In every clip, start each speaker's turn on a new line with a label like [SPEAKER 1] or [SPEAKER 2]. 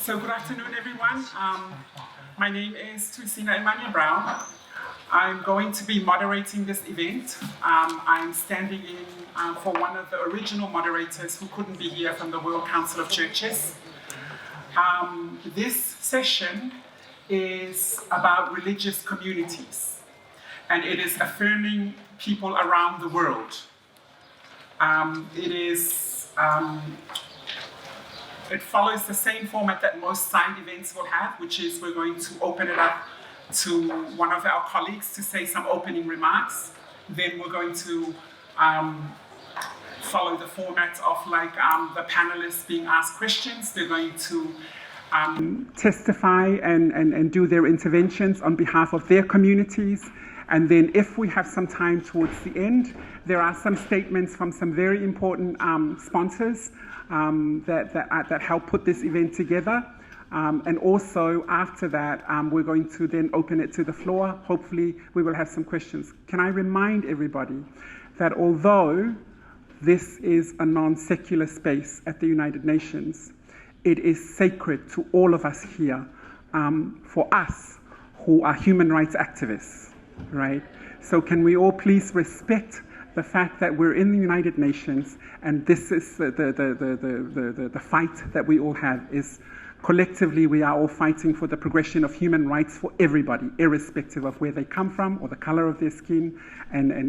[SPEAKER 1] So good afternoon, everyone. My name is Twisina Emmanuel Brown. I'm going to be moderating this event. I'm standing in for one of the original moderators who couldn't be here from the World Council of Churches. This session is about religious communities, and it is affirming people around the world. It follows the same format that most signed events will have, which is we're going to open it up to one of our colleagues to say some opening remarks. Then we're going to follow the format of the panelists being asked questions. They're going to testify and do their interventions on behalf of their communities. And then if we have some time towards the end, there are some statements from some very important sponsors that help put this event together. And also after that, we're going to then open it to the floor. Hopefully we will have some questions. Can I remind everybody that although this is a non-secular space at the United Nations, it is sacred to all of us here, for us who are human rights activists, right? So can we all please respect the fact that we're in the United Nations, and this is the fight that we all have is collectively we are all fighting for the progression of human rights for everybody, irrespective of where they come from or the color of their skin and their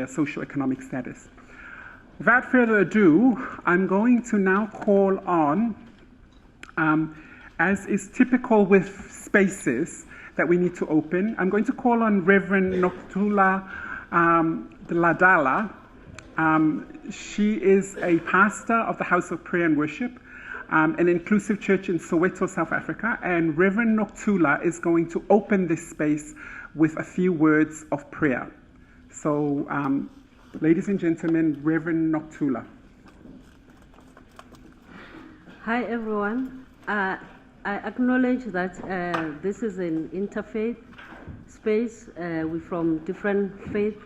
[SPEAKER 1] socioeconomic status. Without further ado, I'm going to now call on, as is typical with spaces that we need to open, I'm going to call on Reverend Nokuthula Ladala. She is a pastor of the House of Prayer and Worship, an inclusive church in Soweto, South Africa, and Reverend Nokuthula is going to open this space with a few words of prayer. So, ladies and gentlemen, Reverend Nokuthula.
[SPEAKER 2] Hi, everyone. I acknowledge that this is an interfaith space. We're from different faith,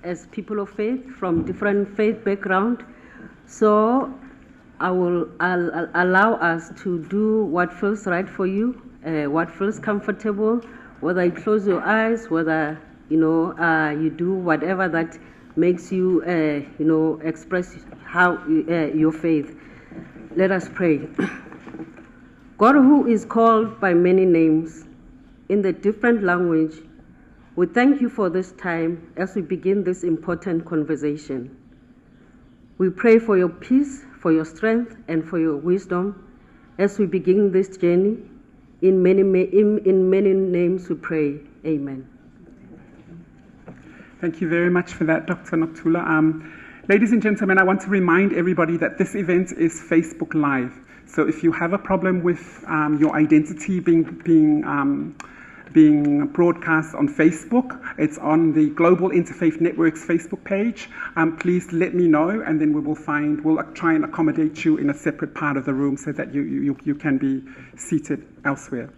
[SPEAKER 2] as people of faith, from different faith background. So I'll allow us to do what feels right for you, what feels comfortable, whether you close your eyes, whether you do whatever that makes you express how your faith. Let us pray. God, who is called by many names in the different language, we thank you for this time as we begin this important conversation. We pray for your peace, for your strength, and for your wisdom as we begin this journey. In many names we pray. Amen.
[SPEAKER 1] Thank you very much for that, Dr. Nokuthula. Ladies and gentlemen, I want to remind everybody that this event is Facebook Live. So if you have a problem with your identity being broadcast on Facebook, it's on the Global Interfaith Network's Facebook page. Please let me know, and then we'll try and accommodate you in a separate part of the room so that you can be seated elsewhere.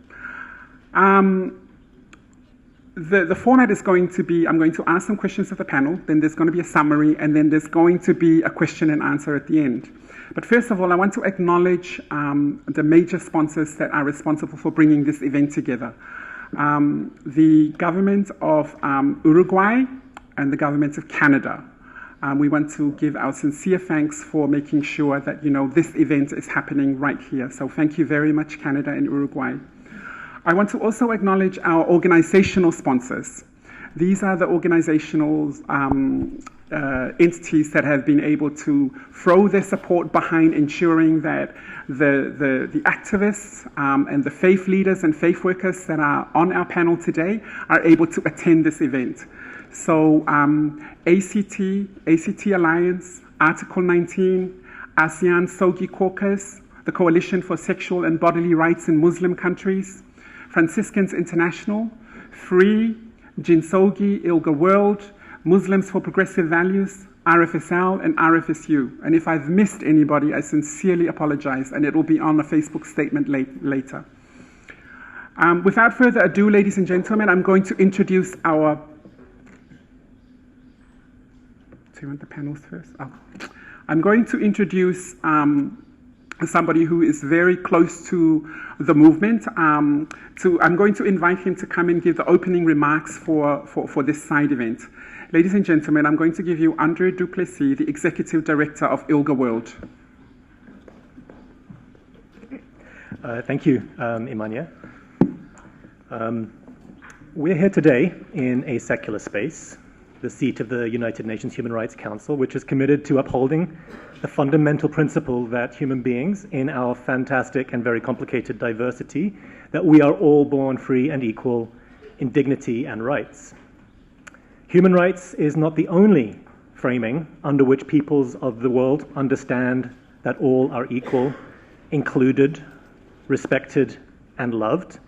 [SPEAKER 1] The format is going to be, I'm going to ask some questions of the panel, then there's going to be a summary, and then there's going to be a question and answer at the end. But first of all, I want to acknowledge the major sponsors that are responsible for bringing this event together. The government of Uruguay and the government of Canada. We want to give our sincere thanks for making sure that this event is happening right here. So thank you very much, Canada and Uruguay. I want to also acknowledge our organizational sponsors. These are the organizational entities that have been able to throw their support behind ensuring that the activists and the faith leaders and faith workers that are on our panel today are able to attend this event. So ACT Alliance, Article 19, ASEAN Sogi Caucus, the Coalition for Sexual and Bodily Rights in Muslim Countries, Franciscans International, Free, Jinsogi, ILGA World, Muslims for Progressive Values, RFSL, and RFSU. And if I've missed anybody, I sincerely apologize, and it will be on a Facebook statement later. Without further ado, ladies and gentlemen, I'm going to introduce our... Do you want the panels first? Oh. I'm going to introduce somebody who is very close to the movement. I'm going to invite him to come and give the opening remarks for this side event. Ladies and gentlemen, I'm going to give you Andre Duplessis, the Executive Director of ILGA World.
[SPEAKER 3] Thank you, Imania. We're here today in a secular space, the seat of the United Nations Human Rights Council, which is committed to upholding the fundamental principle that human beings, in our fantastic and very complicated diversity, that we are all born free and equal in dignity and rights. Human rights is not the only framing under which peoples of the world understand that all are equal, included, respected, and loved.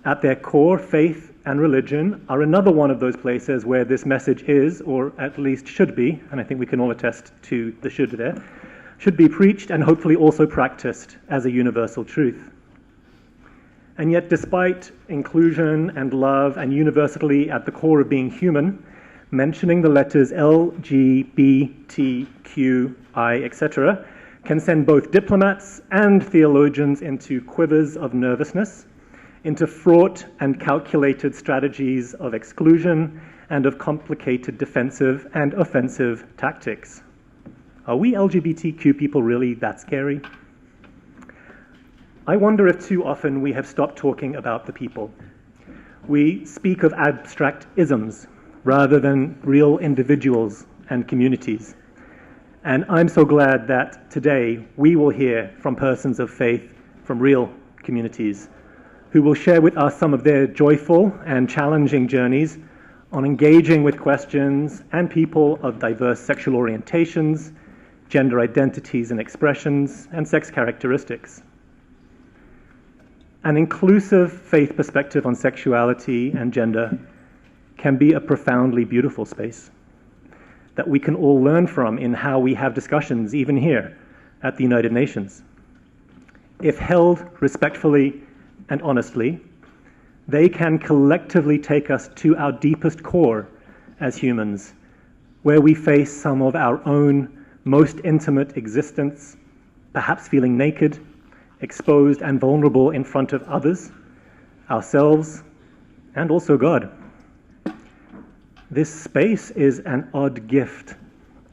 [SPEAKER 3] At their core, faith and religion are another one of those places where this message is, or at least should be, and I think we can all attest to the should there, should be preached and hopefully also practiced as a universal truth. And yet, despite inclusion and love and universally at the core of being human, mentioning the letters LGBTQI, etc., can send both diplomats and theologians into quivers of nervousness, into fraught and calculated strategies of exclusion and of complicated defensive and offensive tactics. Are we LGBTQ people really that scary? I wonder if too often we have stopped talking about the people. We speak of abstract isms rather than real individuals and communities. And I'm so glad that today we will hear from persons of faith from real communities who will share with us some of their joyful and challenging journeys on engaging with questions and people of diverse sexual orientations, gender identities and expressions, and sex characteristics. An inclusive faith perspective on sexuality and gender can be a profoundly beautiful space that we can all learn from in how we have discussions, even here at the United Nations. If held respectfully and honestly, they can collectively take us to our deepest core as humans, where we face some of our own most intimate existence, perhaps feeling naked, exposed and vulnerable in front of others, ourselves, and also God. This space is an odd gift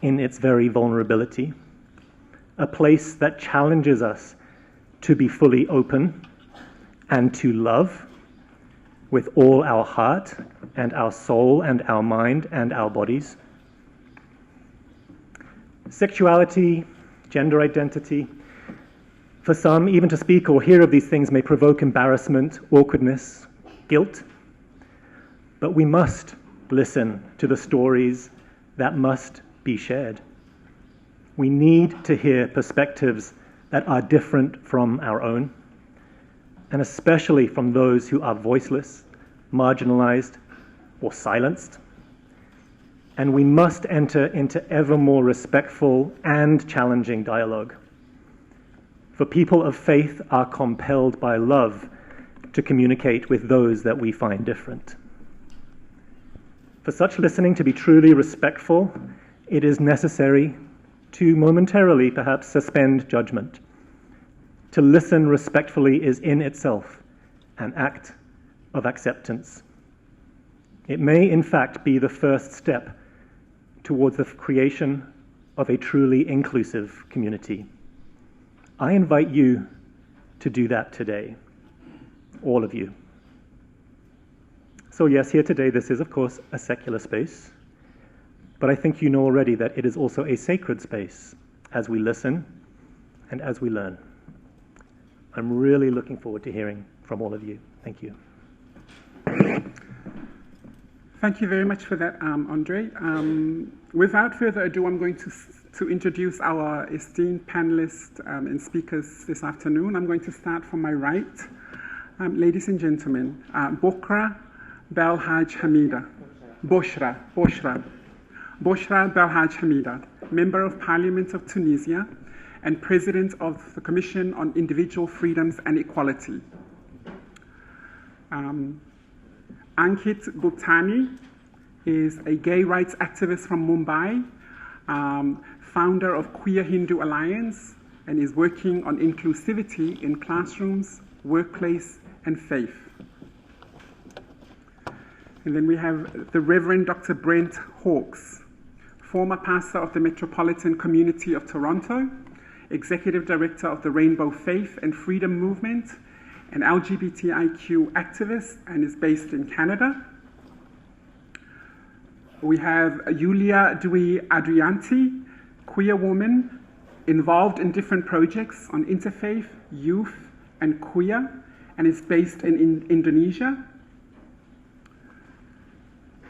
[SPEAKER 3] in its very vulnerability, a place that challenges us to be fully open and to love with all our heart and our soul and our mind and our bodies. Sexuality, gender identity, for some, even to speak or hear of these things may provoke embarrassment, awkwardness, guilt. But we must listen to the stories that must be shared. We need to hear perspectives that are different from our own, and especially from those who are voiceless, marginalized, or silenced. And we must enter into ever more respectful and challenging dialogue. For people of faith are compelled by love to communicate with those that we find different. For such listening to be truly respectful, it is necessary to momentarily perhaps suspend judgment. To listen respectfully is in itself an act of acceptance. It may, in fact, be the first step towards the creation of a truly inclusive community. I invite you to do that today, all of you. So yes, here today, this is, of course, a secular space, but I think you know already that it is also a sacred space as we listen and as we learn. I'm really looking forward to hearing from all of you. Thank you.
[SPEAKER 1] Thank you very much for that, Andre. Without further ado, I'm going to introduce our esteemed panelists and speakers this afternoon. I'm going to start from my right. Ladies and gentlemen, Bokra Belhaj Hamida. Boshra Belhaj Hamida, Member of Parliament of Tunisia and President of the Commission on Individual Freedoms and Equality. Ankit Guptani is a gay rights activist from Mumbai, founder of Queer Hindu Alliance, and is working on inclusivity in classrooms, workplace, and faith. And then we have the Reverend Dr. Brent Hawkes, former pastor of the Metropolitan Community of Toronto, Executive Director of the Rainbow Faith and Freedom Movement, an LGBTIQ activist, and is based in Canada. We have Yulia Dewey Adrianti, queer woman, involved in different projects on interfaith, youth, and queer, and is based in Indonesia.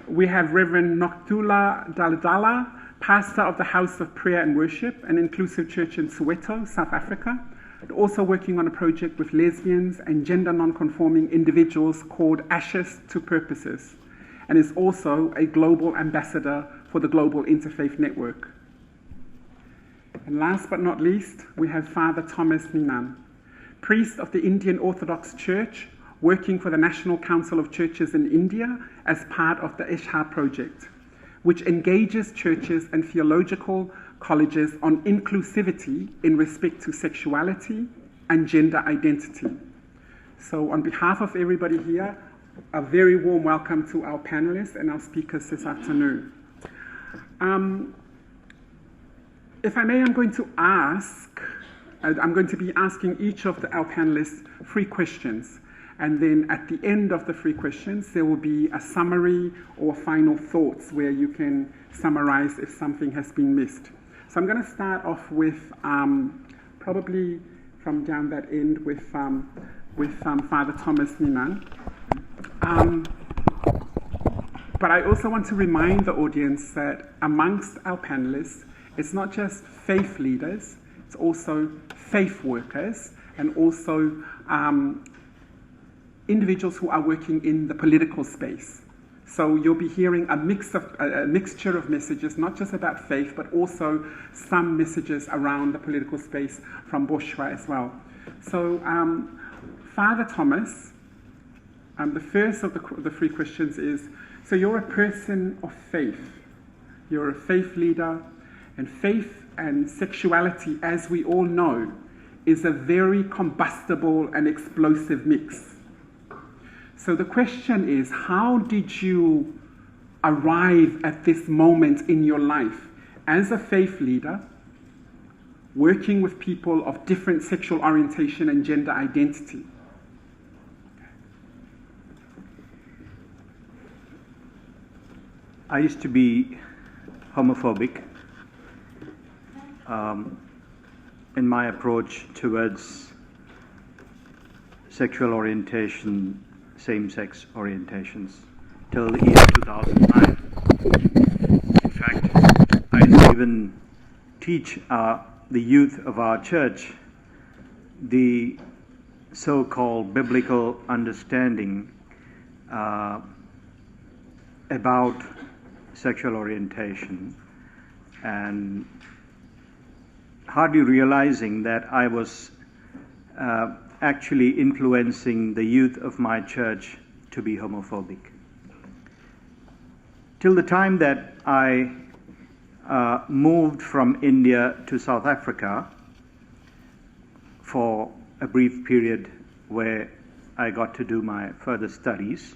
[SPEAKER 1] We have Reverend Noktula Daladala, pastor of the House of Prayer and Worship, an inclusive church in Soweto, South Africa, and also working on a project with lesbians and gender non-conforming individuals called Ashes to Purposes, and is also a global ambassador for the Global Interfaith Network. And last but not least, we have Father Thomas Ninan, priest of the Indian Orthodox Church, working for the National Council of Churches in India as part of the HRC project, which engages churches and theological colleges on inclusivity in respect to sexuality and gender identity. So on behalf of everybody here, a very warm welcome to our panelists and our speakers this afternoon. If I may, I'm going to be asking each of our panelists 3 questions. And then at the end of the 3 questions, there will be a summary or final thoughts where you can summarize if something has been missed. So I'm going to start off with probably from down that end with Father Thomas Ninan. But I also want to remind the audience that amongst our panelists, it's not just faith leaders, it's also faith workers and also individuals who are working in the political space. So you'll be hearing a mixture of messages, not just about faith, but also some messages around the political space from Boshwa as well. So Father Thomas, the first of the 3 questions is, so you're a person of faith. You're a faith leader, and faith and sexuality, as we all know, is a very combustible and explosive mix. So the question is, how did you arrive at this moment in your life as a faith leader, working with people of different sexual orientation and gender identity?
[SPEAKER 4] I used to be homophobic in my approach towards sexual orientation, same-sex orientations, till the year 2009. In fact, I used to even teach the youth of our church the so-called biblical understanding about sexual orientation, and hardly realizing that I was actually influencing the youth of my church to be homophobic. Till the time that I moved from India to South Africa for a brief period where I got to do my further studies,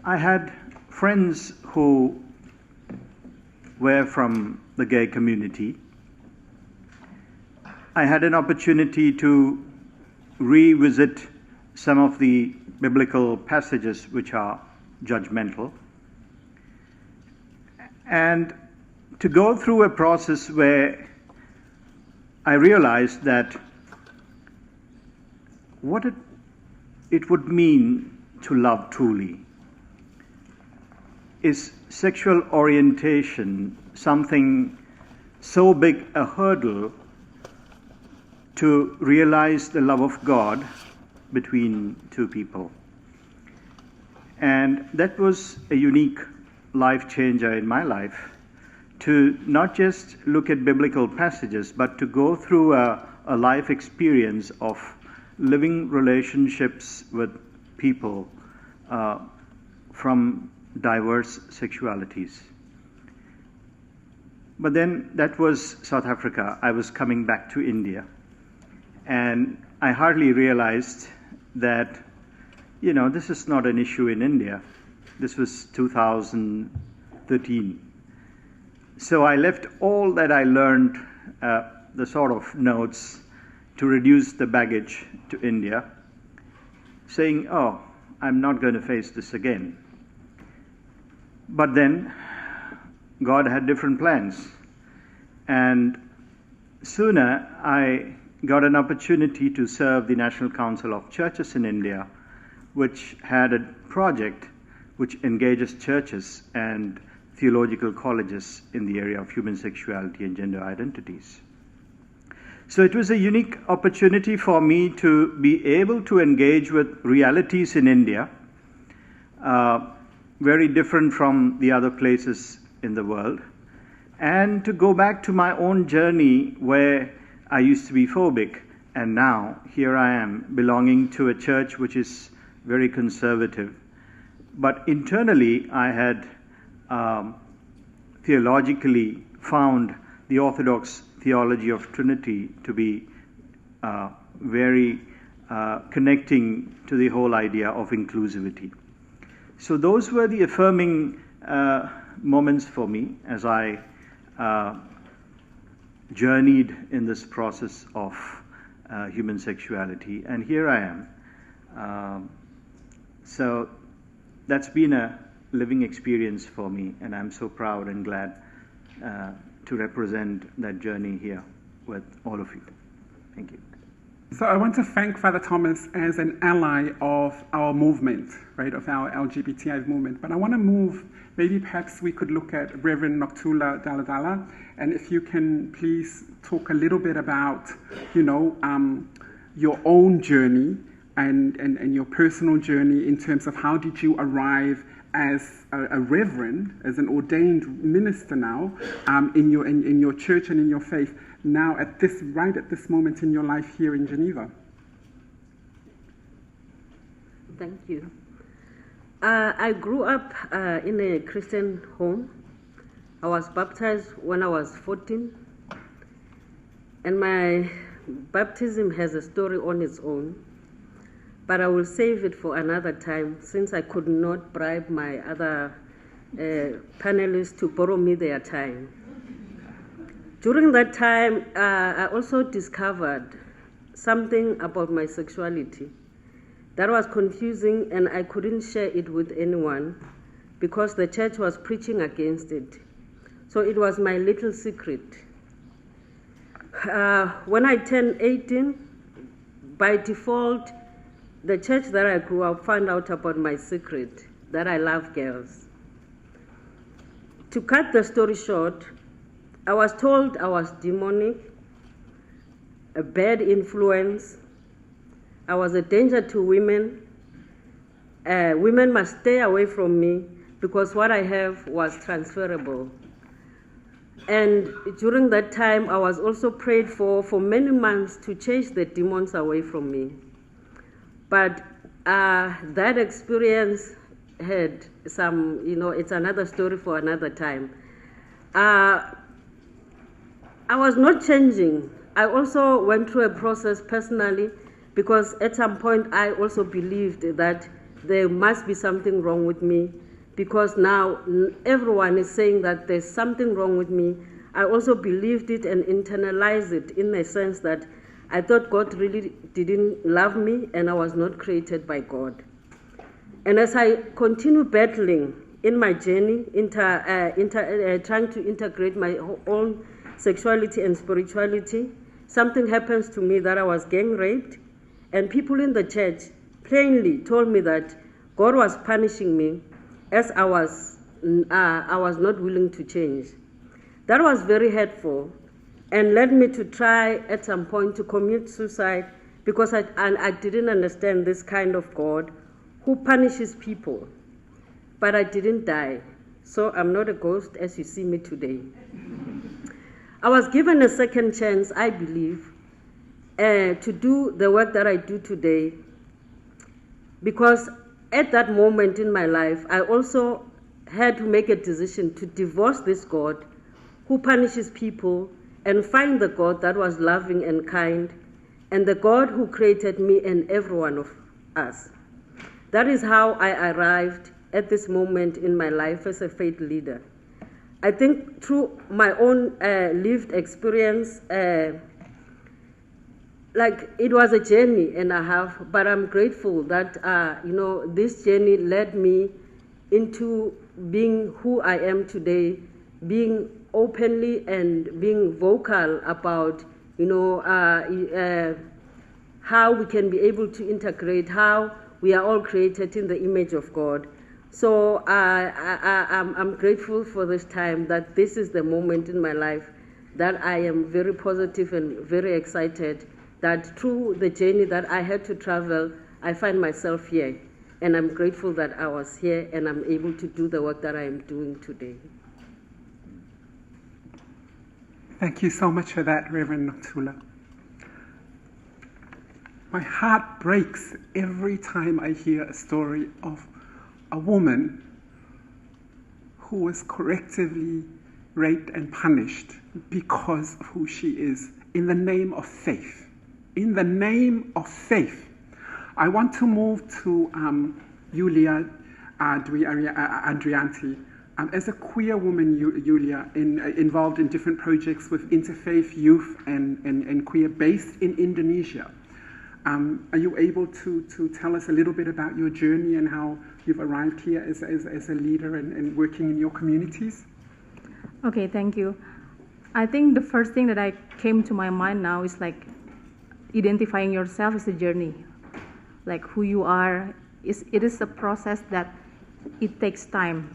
[SPEAKER 4] I had friends who were from the gay community. I had an opportunity to revisit some of the biblical passages which are judgmental, and to go through a process where I realized that what it would mean to love truly. Is sexual orientation something so big a hurdle to realize the love of God between two people? And that was a unique life changer in my life, to not just look at biblical passages, but to go through a life experience of living relationships with people from diverse sexualities. But then that was South Africa. I was coming back to India. And I hardly realized that, this is not an issue in India. This was 2013. So I left all that I learned, the sort of notes, to reduce the baggage to India, saying, oh, I'm not going to face this again. But then God had different plans. And sooner I got an opportunity to serve the National Council of Churches in India, which had a project which engages churches and theological colleges in the area of human sexuality and gender identities. So it was a unique opportunity for me to be able to engage with realities in India, very different from the other places in the world, and to go back to my own journey where I used to be phobic, and now here I am belonging to a church which is very conservative. But internally, I had theologically found the Orthodox theology of Trinity to be very connecting to the whole idea of inclusivity. So those were the affirming moments for me as I journeyed in this process of human sexuality, and here I am. So that's been a living experience for me, and I'm so proud and glad to represent that journey here with all of you. Thank you.
[SPEAKER 1] So I want to thank Father Thomas as an ally of our movement, right, of our LGBTI movement. But I want to move, maybe perhaps we could look at Reverend Nokuthula Daladala, and if you can please talk a little bit about, your own journey and your personal journey in terms of how did you arrive as a reverend, as an ordained minister now, in your church and in your faith, now at this moment in your life here in Geneva.
[SPEAKER 2] Thank you. I grew up in a Christian home. I was baptized when I was 14, and my baptism has a story on its own. But I will save it for another time, since I could not bribe my other panelists to borrow me their time. During that time, I also discovered something about my sexuality that was confusing, and I couldn't share it with anyone because the church was preaching against it. So it was my little secret. When I turned 18, by default, the church that I grew up found out about my secret, that I love girls. To cut the story short, I was told I was demonic, a bad influence. I was a danger to women. Women must stay away from me because what I have was transferable. And during that time, I was also prayed for many months to chase the demons away from me. But that experience had some, it's another story for another time. I was not changing. I also went through a process personally because at some point I also believed that there must be something wrong with me because now everyone is saying that there's something wrong with me. I also believed it and internalized it in the sense that I thought God really didn't love me and I was not created by God. And as I continue battling in my journey, trying to integrate my own sexuality and spirituality, something happens to me that I was gang raped, and people in the church plainly told me that God was punishing me as I was not willing to change. That was very hurtful and led me to try at some point to commit suicide because I didn't understand this kind of God who punishes people. But I didn't die, so I'm not a ghost as you see me today. I was given a second chance, I believe, to do the work that I do today because at that moment in my life, I also had to make a decision to divorce this God who punishes people, and find the God that was loving and kind, and the God who created me and every one of us. That is how I arrived at this moment in my life as a faith leader. I think through my own lived experience, like it was a journey and a half, but I'm grateful that this journey led me into being who I am today, being openly and being vocal about how we can be able to integrate, how we are all created in the image of God. So I'm grateful for this time, that this is the moment in my life that I am very positive and very excited that through the journey that I had to travel, I find myself here. And I'm grateful that I was here and I'm able to do the work that I am doing today.
[SPEAKER 1] Thank you so much for that, Reverend Nothula. My heart breaks every time I hear a story of a woman who was correctively raped and punished because of who she is, in the name of faith. In the name of faith. I want to move to Yulia Andrianti. As a queer woman, Yulia, involved in different projects with interfaith youth and queer based in Indonesia. Are you able to tell us a little bit about your journey and how you've arrived here as a leader and working in your communities?
[SPEAKER 5] Okay, thank you. I think the first thing that came to my mind now is like identifying yourself as a journey. Like who you are, it is a process that it takes time.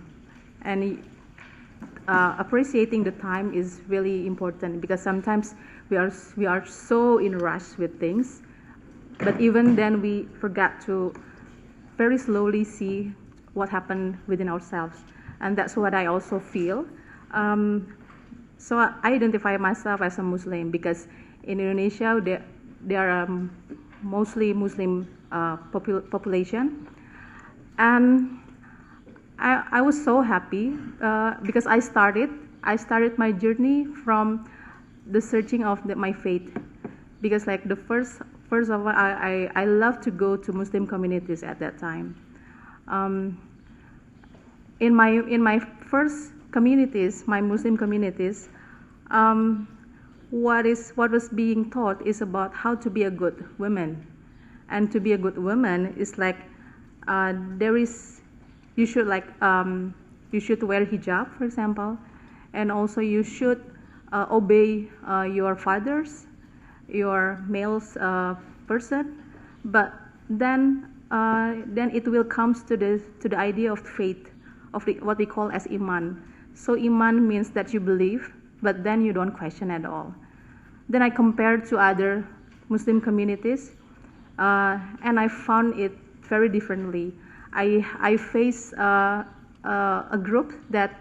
[SPEAKER 5] And appreciating the time is really important, because sometimes we are so in rush with things, but even then we forgot to very slowly see what happened within ourselves. And that's what I also feel. So I identify myself as a Muslim because in Indonesia there are mostly Muslim population, and I was so happy because I started my journey from the searching of my faith, because like the first of all I love to go to Muslim communities at that time. In my first communities, my Muslim communities, what was being taught is about how to be a good woman, and to be a good woman is like you should wear hijab, for example, and also you should obey your fathers, your male person, but then it will come to the idea of faith, of what we call as iman. So iman means that you believe, but then you don't question at all. Then I compared to other Muslim communities, and I found it very differently. I face a group that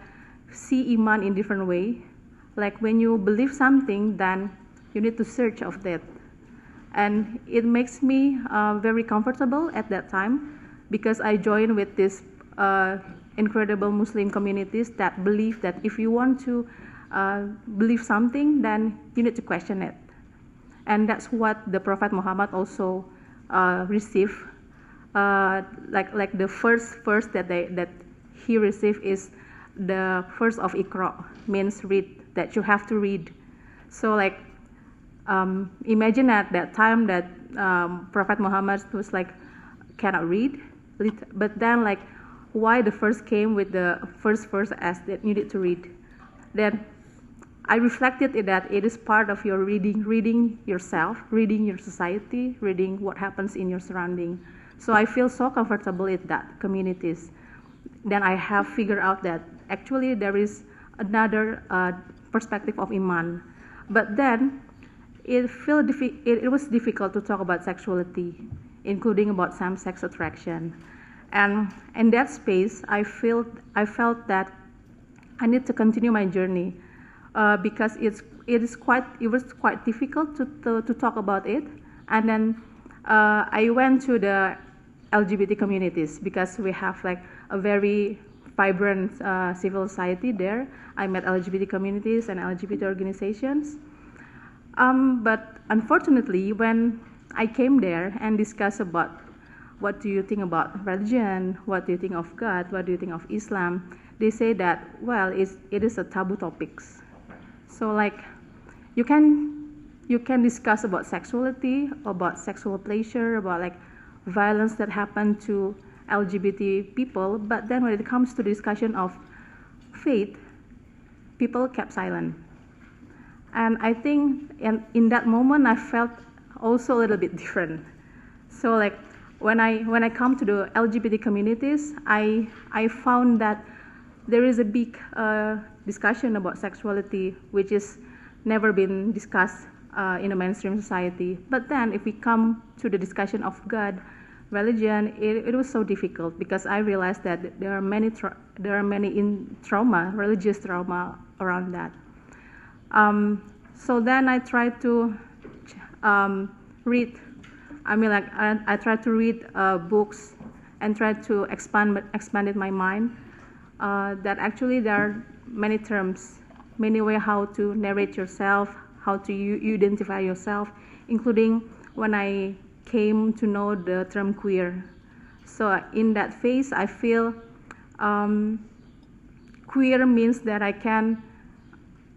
[SPEAKER 5] see iman in different way. Like when you believe something, then you need to search of that. And it makes me very comfortable at that time, because I joined with this incredible Muslim communities that believe that if you want to believe something, then you need to question it. And that's what the Prophet Muhammad also received. Like the first verse that he received is the first of Iqra, means read, that you have to read. So like imagine at that time that Prophet Muhammad was like cannot read, but then like why the first came with the first verse as that you need to read. Then I reflected in that it is part of your reading yourself, reading your society, reading what happens in your surrounding. So I feel so comfortable in that communities. Then I have figured out that actually there is another perspective of iman. But then it was difficult to talk about sexuality, including about same-sex attraction. And in that space, I felt that I need to continue my journey because it was quite difficult to talk about it. And then I went to the LGBT communities because we have like a very vibrant civil society there. I met LGBT communities and LGBT organizations. But unfortunately, when I came there and discussed about what do you think about religion, what do you think of God, what do you think of Islam, they say that, well, it is a taboo topics. So like, you can discuss about sexuality, about sexual pleasure, about like violence that happened to LGBT people, but then when it comes to the discussion of faith, people kept silent. And I think in that moment I felt also a little bit different. So like when I come to the LGBT communities, I found that there is a big discussion about sexuality which is never been discussed in a mainstream society. But then if we come to the discussion of God, religion, it was so difficult because I realized that there are many religious trauma around that. So then I tried to read. I tried to read books and tried to expanded my mind. That actually there are many terms, many ways how to narrate yourself, how to identify yourself, including when I came to know the term queer. So in that phase, I feel queer means that I can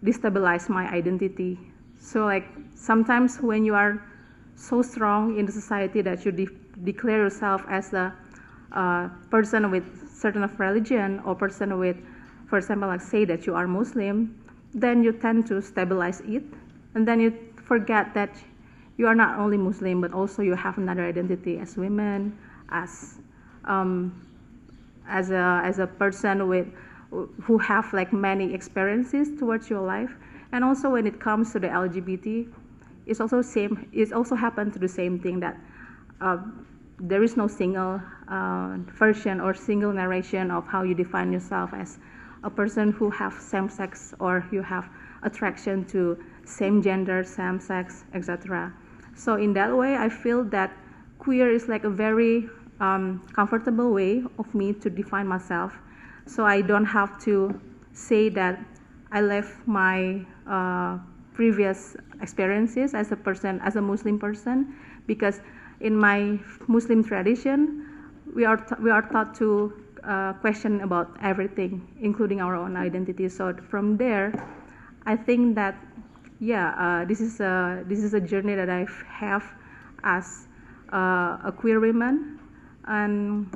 [SPEAKER 5] destabilize my identity. So like sometimes when you are so strong in the society that you declare yourself as a person with certain of religion or person with, for example, like say that you are Muslim, then you tend to stabilize it, and then you forget that you are not only Muslim, but also you have another identity as women, as a person with who have like many experiences towards your life. And also when it comes to the LGBT, it's also same. It's also happened to the same thing that there is no single version or single narration of how you define yourself as a person who have same sex or you have attraction to same gender, same sex, etc. So in that way, I feel that queer is like a very comfortable way of me to define myself. So I don't have to say that I left my previous experiences as a person, as a Muslim person, because in my Muslim tradition, we are taught to question about everything, including our own identity. So from there, I think that this is a journey that I have as a queer woman, and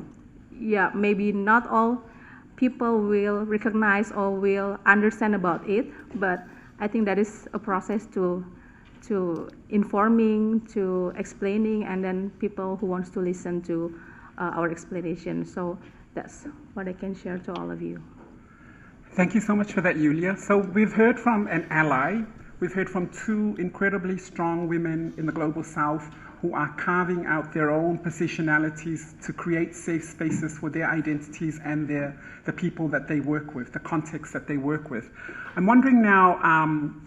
[SPEAKER 5] maybe not all people will recognize or will understand about it, but I think that is a process to informing, to explaining, and then people who wants to listen to our explanation. So that's what I can share to all of you.
[SPEAKER 1] Thank you so much for that, Yulia. So we've heard from an ally. We've heard from two incredibly strong women in the Global South who are carving out their own positionalities to create safe spaces for their identities and the people that they work with, the context that they work with. I'm wondering now,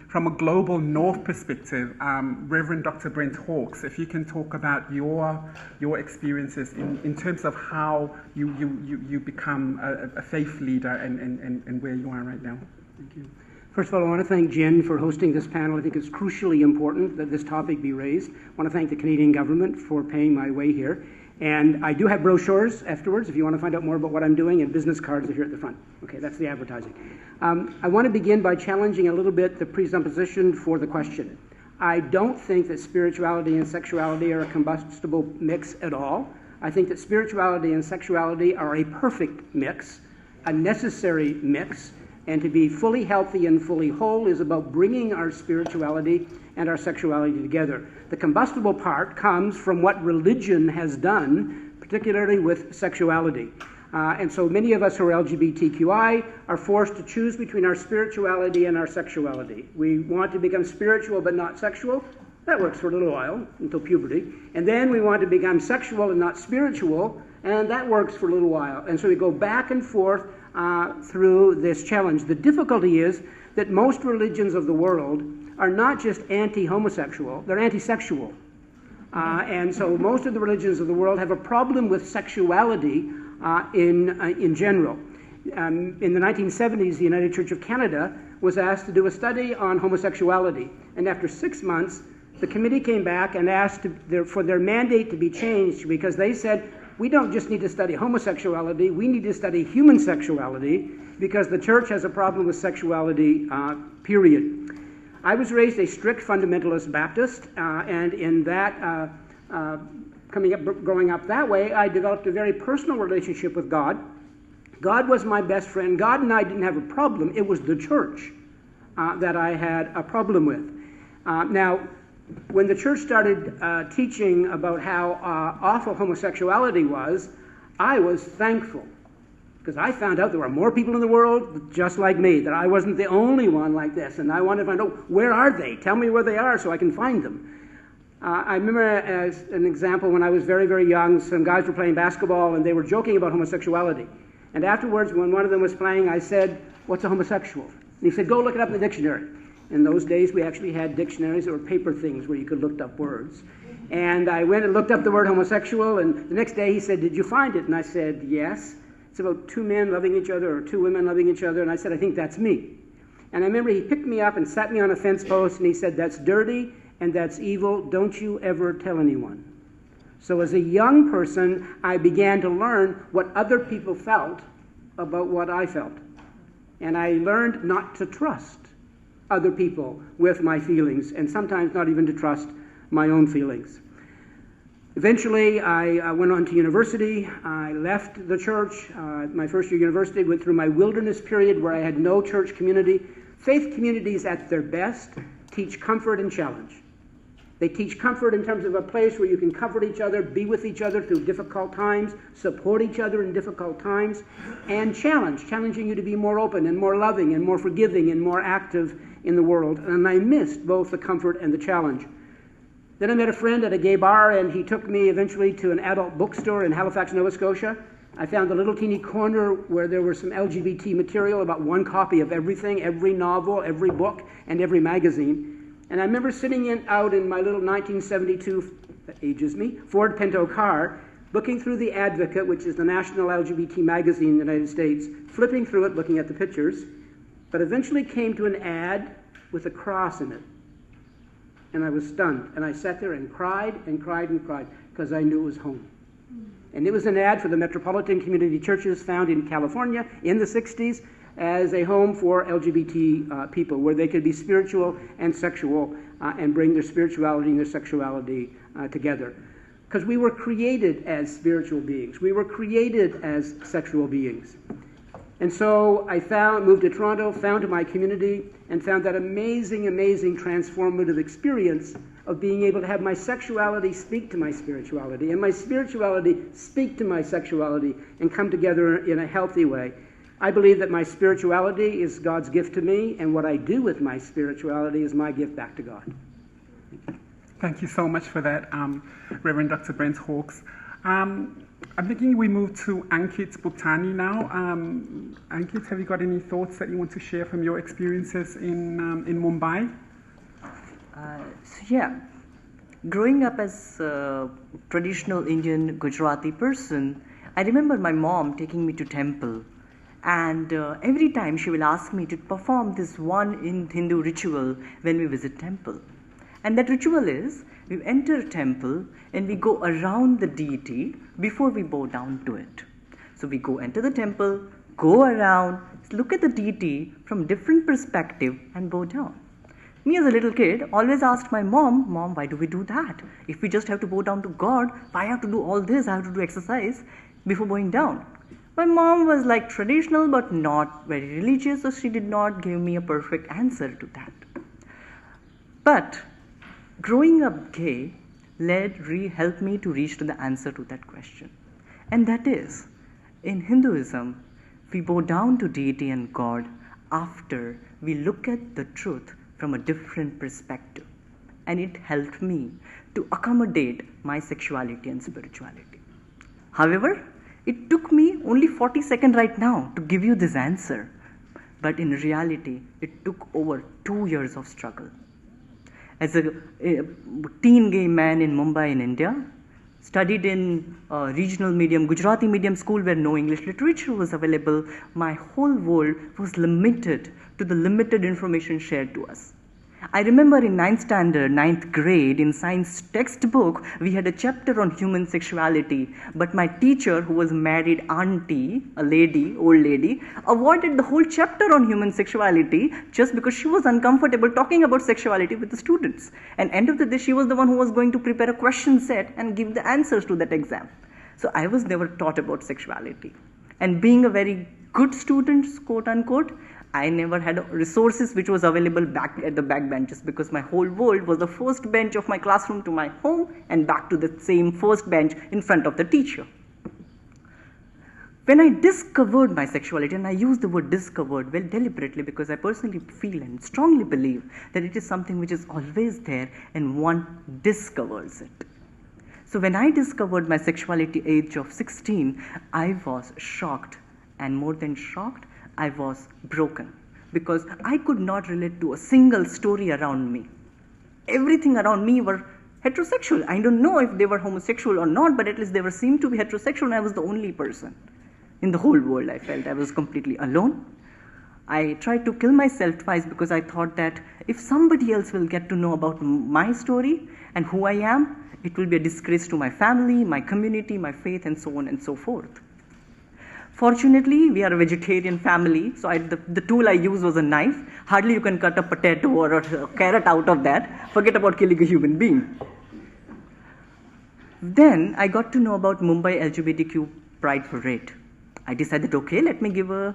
[SPEAKER 1] from a global North perspective, Reverend Dr. Brent Hawkes, if you can talk about your experiences in terms of how you become a faith leader and where you are right now. Thank you.
[SPEAKER 6] First of all, I want to thank Jen for hosting this panel. I think it's crucially important that this topic be raised. I want to thank the Canadian government for paying my way here. And I do have brochures afterwards if you want to find out more about what I'm doing, and business cards are here at the front. Okay, that's the advertising. I want to begin by challenging a little bit the presupposition for the question. I don't think that spirituality and sexuality are a combustible mix at all. I think that spirituality and sexuality are a perfect mix, a necessary mix. And to be fully healthy and fully whole is about bringing our spirituality and our sexuality together. The combustible part comes from what religion has done, particularly with sexuality. And so many of us who are LGBTQI are forced to choose between our spirituality and our sexuality. We want to become spiritual but not sexual. That works for a little while, until puberty. And then we want to become sexual and not spiritual, and that works for a little while. And so we go back and forth through this challenge. The difficulty is that most religions of the world are not just anti-homosexual, they're anti-sexual. And so most of the religions of the world have a problem with sexuality in general. In the 1970s, the United Church of Canada was asked to do a study on homosexuality. And after 6 months, the committee came back and asked for their mandate to be changed, because they said, we don't just need to study homosexuality, we need to study human sexuality, because the church has a problem with sexuality, period. I was raised a strict fundamentalist Baptist, and in that, growing up that way, I developed a very personal relationship with God. God was my best friend. God and I didn't have a problem. It was the church that I had a problem with. Now, when the church started teaching about how awful homosexuality was, I was thankful, because I found out there were more people in the world just like me, that I wasn't the only one like this, and I wanted to find out, where are they? Tell me where they are so I can find them. I remember, as an example, when I was very, very young, some guys were playing basketball and they were joking about homosexuality. And afterwards, when one of them was playing, I said, what's a homosexual? And he said, go look it up in the dictionary. In those days, we actually had dictionaries that were paper things where you could look up words. And I went and looked up the word homosexual, and the next day he said, did you find it? And I said, yes. It's about two men loving each other or two women loving each other. And I said, I think that's me. And I remember he picked me up and sat me on a fence post, and he said, that's dirty and that's evil. Don't you ever tell anyone. So as a young person, I began to learn what other people felt about what I felt. And I learned not to trust other people with my feelings, and sometimes not even to trust my own feelings. Eventually, I went on to university. I left the church. My first year of university, went through my wilderness period where I had no church community. Faith communities at their best teach comfort and challenge. They teach comfort in terms of a place where you can comfort each other, be with each other through difficult times, support each other in difficult times, and challenging you to be more open and more loving and more forgiving and more active in the world. And I missed both the comfort and the challenge. Then I met a friend at a gay bar, and he took me eventually to an adult bookstore in Halifax, Nova Scotia. I found a little teeny corner where there was some LGBT material, about one copy of everything, every novel, every book, and every magazine. And I remember sitting out in my little 1972, that ages me, Ford Pinto car, looking through the Advocate, which is the national LGBT magazine in the United States, flipping through it, looking at the pictures, but eventually came to an ad with a cross in it. And I was stunned. And I sat there and cried and cried and cried, because I knew it was home. And it was an ad for the Metropolitan Community Churches found in California in the 60s as a home for LGBT people, where they could be spiritual and sexual and bring their spirituality and their sexuality together. Because we were created as spiritual beings. We were created as sexual beings. And so I moved to Toronto, found my community, and found that amazing, amazing transformative experience of being able to have my sexuality speak to my spirituality, and my spirituality speak to my sexuality, and come together in a healthy way. I believe that my spirituality is God's gift to me, and what I do with my spirituality is my gift back to God.
[SPEAKER 1] Thank you so much for that, Reverend Dr. Brent Hawkes. I'm thinking we move to Ankit Bhuktani now. Ankit, have you got any thoughts that you want to share from your experiences in Mumbai?
[SPEAKER 7] Growing up as a traditional Indian Gujarati person, I remember my mom taking me to temple. And every time she will ask me to perform this one Hindu ritual when we visit temple. And that ritual is, we enter a temple and we go around the deity before we bow down to it. So we enter the temple, go around, look at the deity from different perspective and bow down. Me as a little kid always asked my mom, why do we do that? If we just have to bow down to God, why have to do all this? I have to do exercise before bowing down. My mom was like traditional but not very religious, so she did not give me a perfect answer to that. But growing up gay helped me to reach to the answer to that question. And that is, in Hinduism, we bow down to deity and God after we look at the truth from a different perspective. And it helped me to accommodate my sexuality and spirituality. However, it took me only 40 seconds right now to give you this answer. But in reality, it took over 2 years of struggle. As a teen gay man in Mumbai in India, studied in regional medium, Gujarati medium school where no English literature was available. My whole world was limited to the limited information shared to us. I remember in 9th standard, 9th grade, in science textbook, we had a chapter on human sexuality, but my teacher, who was a married auntie, a lady, old lady, avoided the whole chapter on human sexuality just because she was uncomfortable talking about sexuality with the students. And end of the day, she was the one who was going to prepare a question set and give the answers to that exam. So I was never taught about sexuality. And being a very good student, quote unquote, I never had resources which was available back at the back benches because my whole world was the first bench of my classroom to my home and back to the same first bench in front of the teacher. When I discovered my sexuality, and I use the word discovered well deliberately because I personally feel and strongly believe that it is something which is always there and one discovers it. So when I discovered my sexuality age of 16, I was shocked, and more than shocked, I was broken because I could not relate to a single story around me. Everything around me were heterosexual. I don't know if they were homosexual or not, but at least they were seemed to be heterosexual, and I was the only person in the whole world. I felt I was completely alone. I tried to kill myself twice because I thought that if somebody else will get to know about my story and who I am, it will be a disgrace to my family, my community, my faith, and so on and so forth. Fortunately, we are a vegetarian family, so the tool I used was a knife. Hardly you can cut a potato or a carrot out of that. Forget about killing a human being. Then I got to know about Mumbai LGBTQ Pride Parade. I decided, okay, let me give a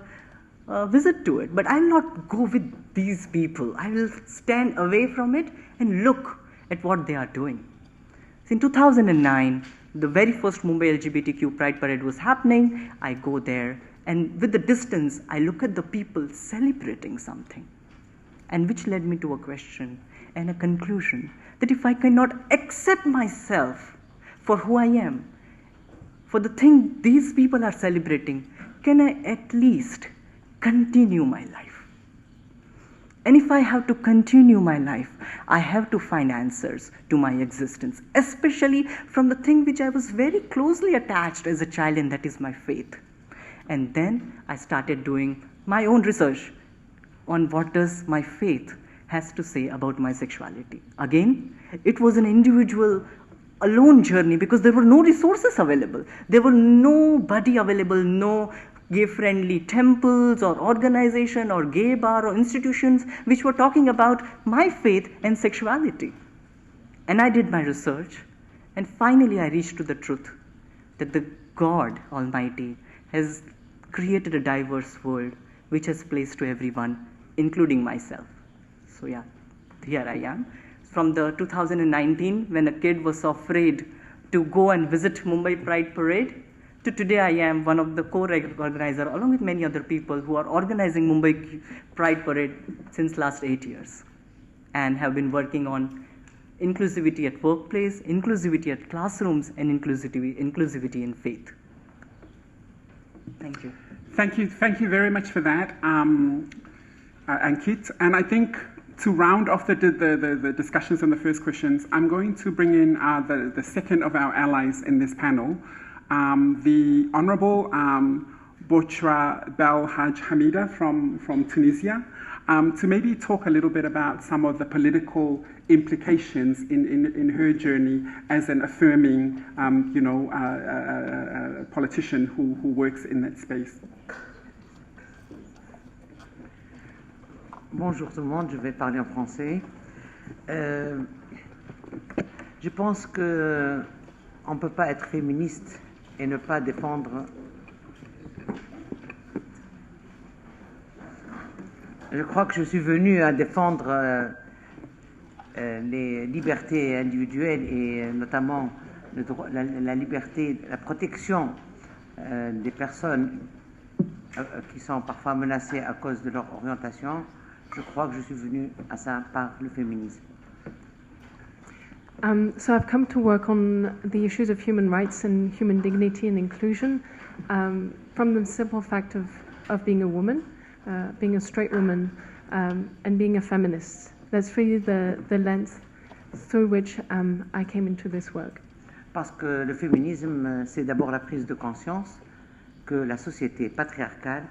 [SPEAKER 7] visit to it. But I'll not go with these people. I will stand away from it and look at what they are doing. So in 2009, the very first Mumbai LGBTQ Pride Parade was happening. I go there, and with the distance, I look at the people celebrating something, and which led me to a question and a conclusion that if I cannot accept myself for who I am, for the thing these people are celebrating, can I at least continue my life? And if I have to continue my life, I have to find answers to my existence, especially from the thing which I was very closely attached as a child, and that is my faith. And then I started doing my own research on what does my faith has to say about my sexuality. Again, it was an individual alone journey because there were no resources available. There were nobody available, no gay-friendly temples or organization or gay bar or institutions which were talking about my faith and sexuality. And I did my research, and finally I reached to the truth that the God Almighty has created a diverse world which has place to everyone, including myself. So yeah, here I am. From the 2019, when a kid was afraid to go and visit Mumbai Pride Parade, to today I am one of the co-organizers along with many other people who are organizing Mumbai Pride Parade since last 8 years and have been working on inclusivity at workplace, inclusivity at classrooms, and inclusivity in faith. Thank you.
[SPEAKER 1] Thank you very much for that, Ankit. And I think to round off the discussions on the first questions, I'm going to bring in the second of our allies in this panel, the Honorable Bochra Bel Haj Hamida from Tunisia, to maybe talk a little bit about some of the political implications in her journey as an affirming, politician who works in that space.
[SPEAKER 8] Bonjour tout le monde, je vais parler en français. Je pense qu'on ne peut pas être féministe et ne pas défendre. Je crois que je suis venue à défendre les libertés individuelles et notamment la liberté, la protection des personnes qui sont parfois menacées à cause de leur orientation. Je crois que je suis venue à ça par le féminisme.
[SPEAKER 9] So I've come to work on the issues of human rights and human dignity and inclusion from the simple fact of being a woman, being a straight woman, and being a feminist. That's really the lens through which I came into this work.
[SPEAKER 8] parce que le féminisme, c'est d'abord la prise de conscience que la société patriarcale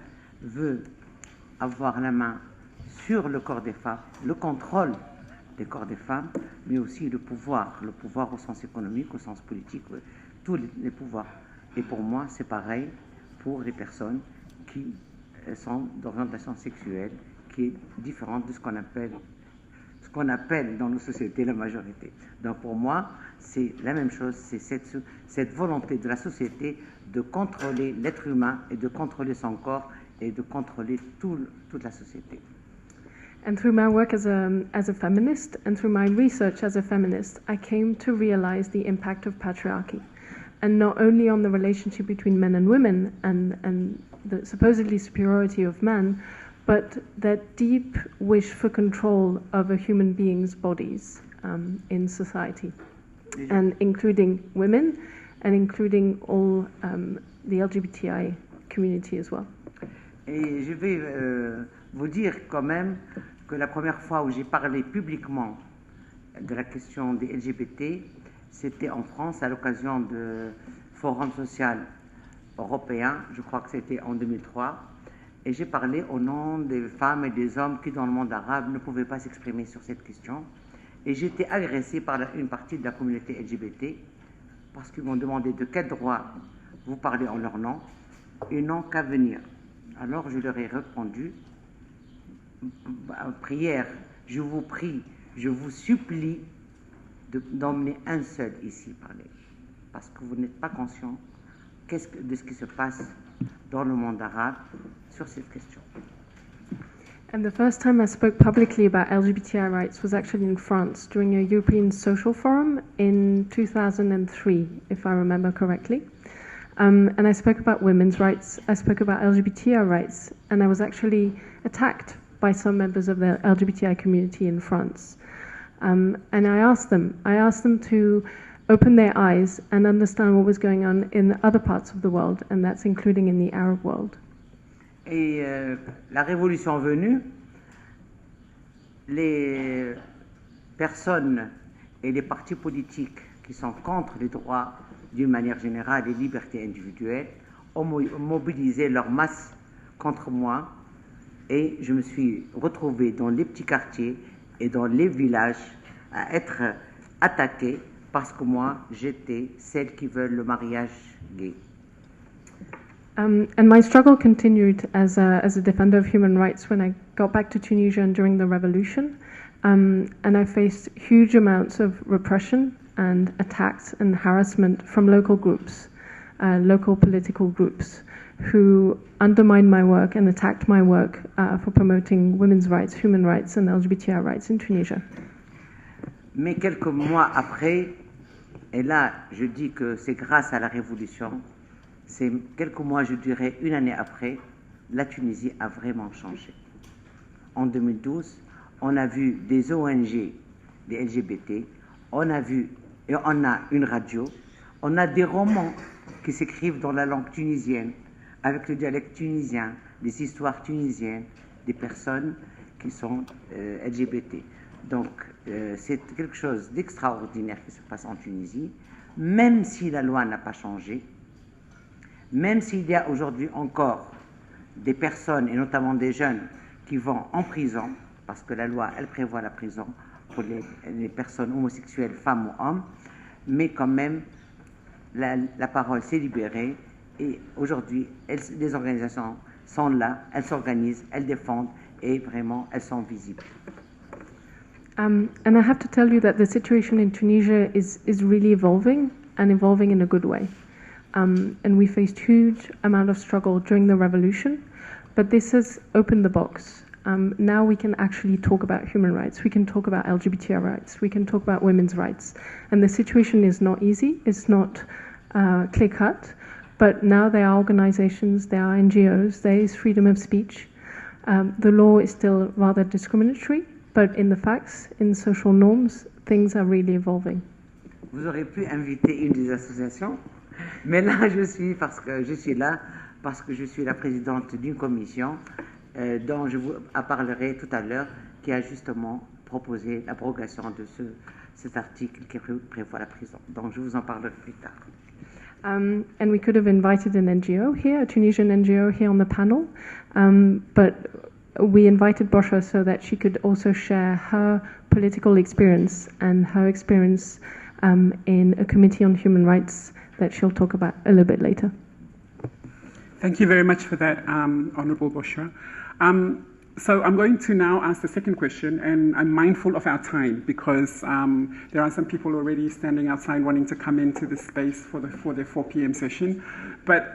[SPEAKER 8] veut avoir la main sur le corps des femmes, le contrôle des corps des femmes, mais aussi le pouvoir au sens économique, au sens politique, tous les pouvoirs. Et pour moi, c'est pareil pour les personnes qui sont d'orientation sexuelle, qui est différente de ce qu'on appelle dans nos sociétés la majorité. Donc pour moi, c'est la même chose, c'est cette volonté de la société de contrôler l'être humain et de contrôler son corps et de contrôler toute la société.
[SPEAKER 9] And through my work as a feminist and through my research as a feminist, I came to realize the impact of patriarchy. And not only on the relationship between men and women and the supposedly superiority of man, but that deep wish for control over human beings' bodies in society, and including women and including all the LGBTI community as well.
[SPEAKER 8] Et je vais vous dire quand même que la première fois où j'ai parlé publiquement de la question des LGBT, c'était en France à l'occasion du Forum social européen, je crois que c'était en 2003, et j'ai parlé au nom des femmes et des hommes qui dans le monde arabe ne pouvaient pas s'exprimer sur cette question, et j'ai été agressé par une partie de la communauté LGBT parce qu'ils m'ont demandé de quel droit vous parlez en leur nom, et non qu'à venir. Alors je leur ai répondu, prière, je vous prie, je vous supplie d'emmener un seul ici parler, parce que vous n'êtes pas conscient de ce qui se passe dans le monde arabe sur cette question.
[SPEAKER 9] And the first time I spoke publicly about LGBTI rights was actually in France during a European Social Forum in 2003, if I remember correctly. And I spoke about women's rights, I spoke about LGBTI rights, and I was actually attacked by some members of the LGBTI community in France. And I asked them to open their eyes and understand what was going on in other parts of the world, and that's including in the Arab world.
[SPEAKER 8] Et la révolution venue, les personnes et les partis politiques qui sont contre les droits d'une manière générale, les libertés individuelles, ont mobilisé leur masse contre moi, et je me suis retrouvé dans les petits quartiers et dans les villages à être attaqué parce que moi, j'étais celle qui veut le mariage gay.
[SPEAKER 9] And my struggle continued as a defender of human rights when I got back to Tunisia and during the revolution. And I faced huge amounts of repression and attacks and harassment from local groups, local political groups, who undermined my work and attacked my work for promoting women's rights, human rights and LGBTI rights in Tunisia.
[SPEAKER 8] Mais quelques mois après, et là je dis que c'est grâce à la révolution, c'est quelques mois, je dirais une année après, la Tunisie a vraiment changé. En 2012, on a vu des ONG, des LGBT, on a vu et on a une radio, on a des romans qui s'écrivent dans la langue tunisienne, avec le dialecte tunisien, des histoires tunisiennes, des personnes qui sont LGBT. Donc c'est quelque chose d'extraordinaire qui se passe en Tunisie, même si la loi n'a pas changé, même s'il y a aujourd'hui encore des personnes, et notamment des jeunes, qui vont en prison, parce que la loi, elle prévoit la prison pour les personnes homosexuelles, femmes ou hommes, mais quand même, la parole s'est libérée, et aujourd'hui, les organisations sont là, elles s'organisent, elles défendent, et vraiment, elles sont visibles.
[SPEAKER 9] And I have to tell you that the situation in Tunisia is really evolving, and evolving in a good way. And we faced huge amount of struggle during the revolution, but this has opened the box. Now we can actually talk about human rights, we can talk about LGBTI rights, we can talk about women's rights. And the situation is not easy, it's not clear-cut, but now there are organizations, there are NGOs, there is freedom of speech. The law is still rather discriminatory, but in the facts, in social norms, things are really evolving.
[SPEAKER 8] Vous aurez pu inviter une des associations, mais là je suis là parce que je suis la présidente d'une commission dont je vous parlerai tout à l'heure, qui a justement proposé l'abrogation de cet article qui prévoit la prison. Donc je vous en parlerai plus tard.
[SPEAKER 9] And we could have invited an NGO here, a Tunisian NGO here on the panel, but we invited Bosha so that she could also share her political experience and her experience in a committee on human rights that she'll talk about a little bit later.
[SPEAKER 1] Thank you very much for that, Honourable Bosha. So I'm going to now ask the second question, and I'm mindful of our time because there are some people already standing outside wanting to come into this space for their 4 p.m. session. But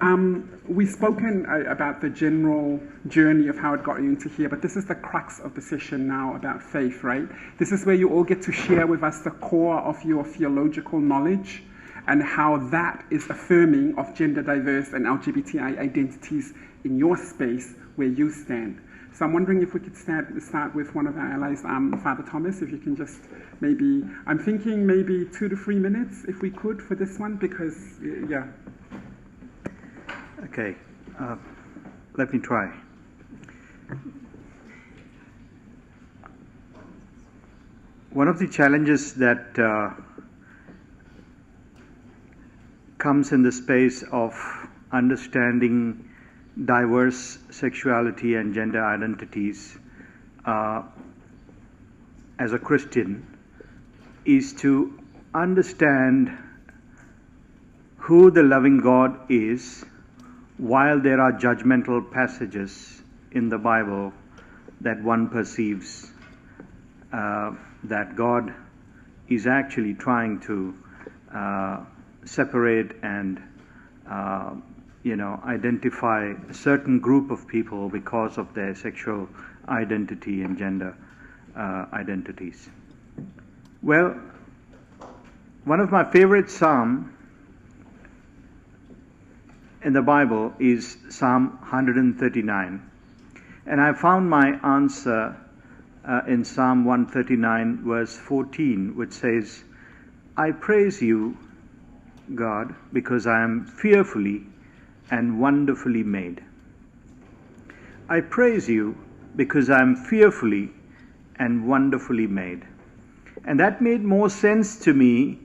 [SPEAKER 1] we've spoken about the general journey of how it got you into here, but this is the crux of the session now about faith, right? This is where you all get to share with us the core of your theological knowledge and how that is affirming of gender diverse and LGBTI identities in your space where you stand. So I'm wondering if we could start with one of our allies, Father Thomas, if you can just maybe, I'm thinking maybe 2 to 3 minutes, if we could, for this one, because, yeah.
[SPEAKER 4] Okay, let me try. One of the challenges that comes in the space of understanding diverse sexuality and gender identities as a Christian is to understand who the loving God is while there are judgmental passages in the Bible that one perceives that God is actually trying to separate and identify a certain group of people because of their sexual identity and gender identities. Well, one of my favorite psalms in the Bible is Psalm 139. And I found my answer in Psalm 139, verse 14, which says, I praise you, God, because I am fearfully and wonderfully made. I praise you because I am fearfully and wonderfully made. And that made more sense to me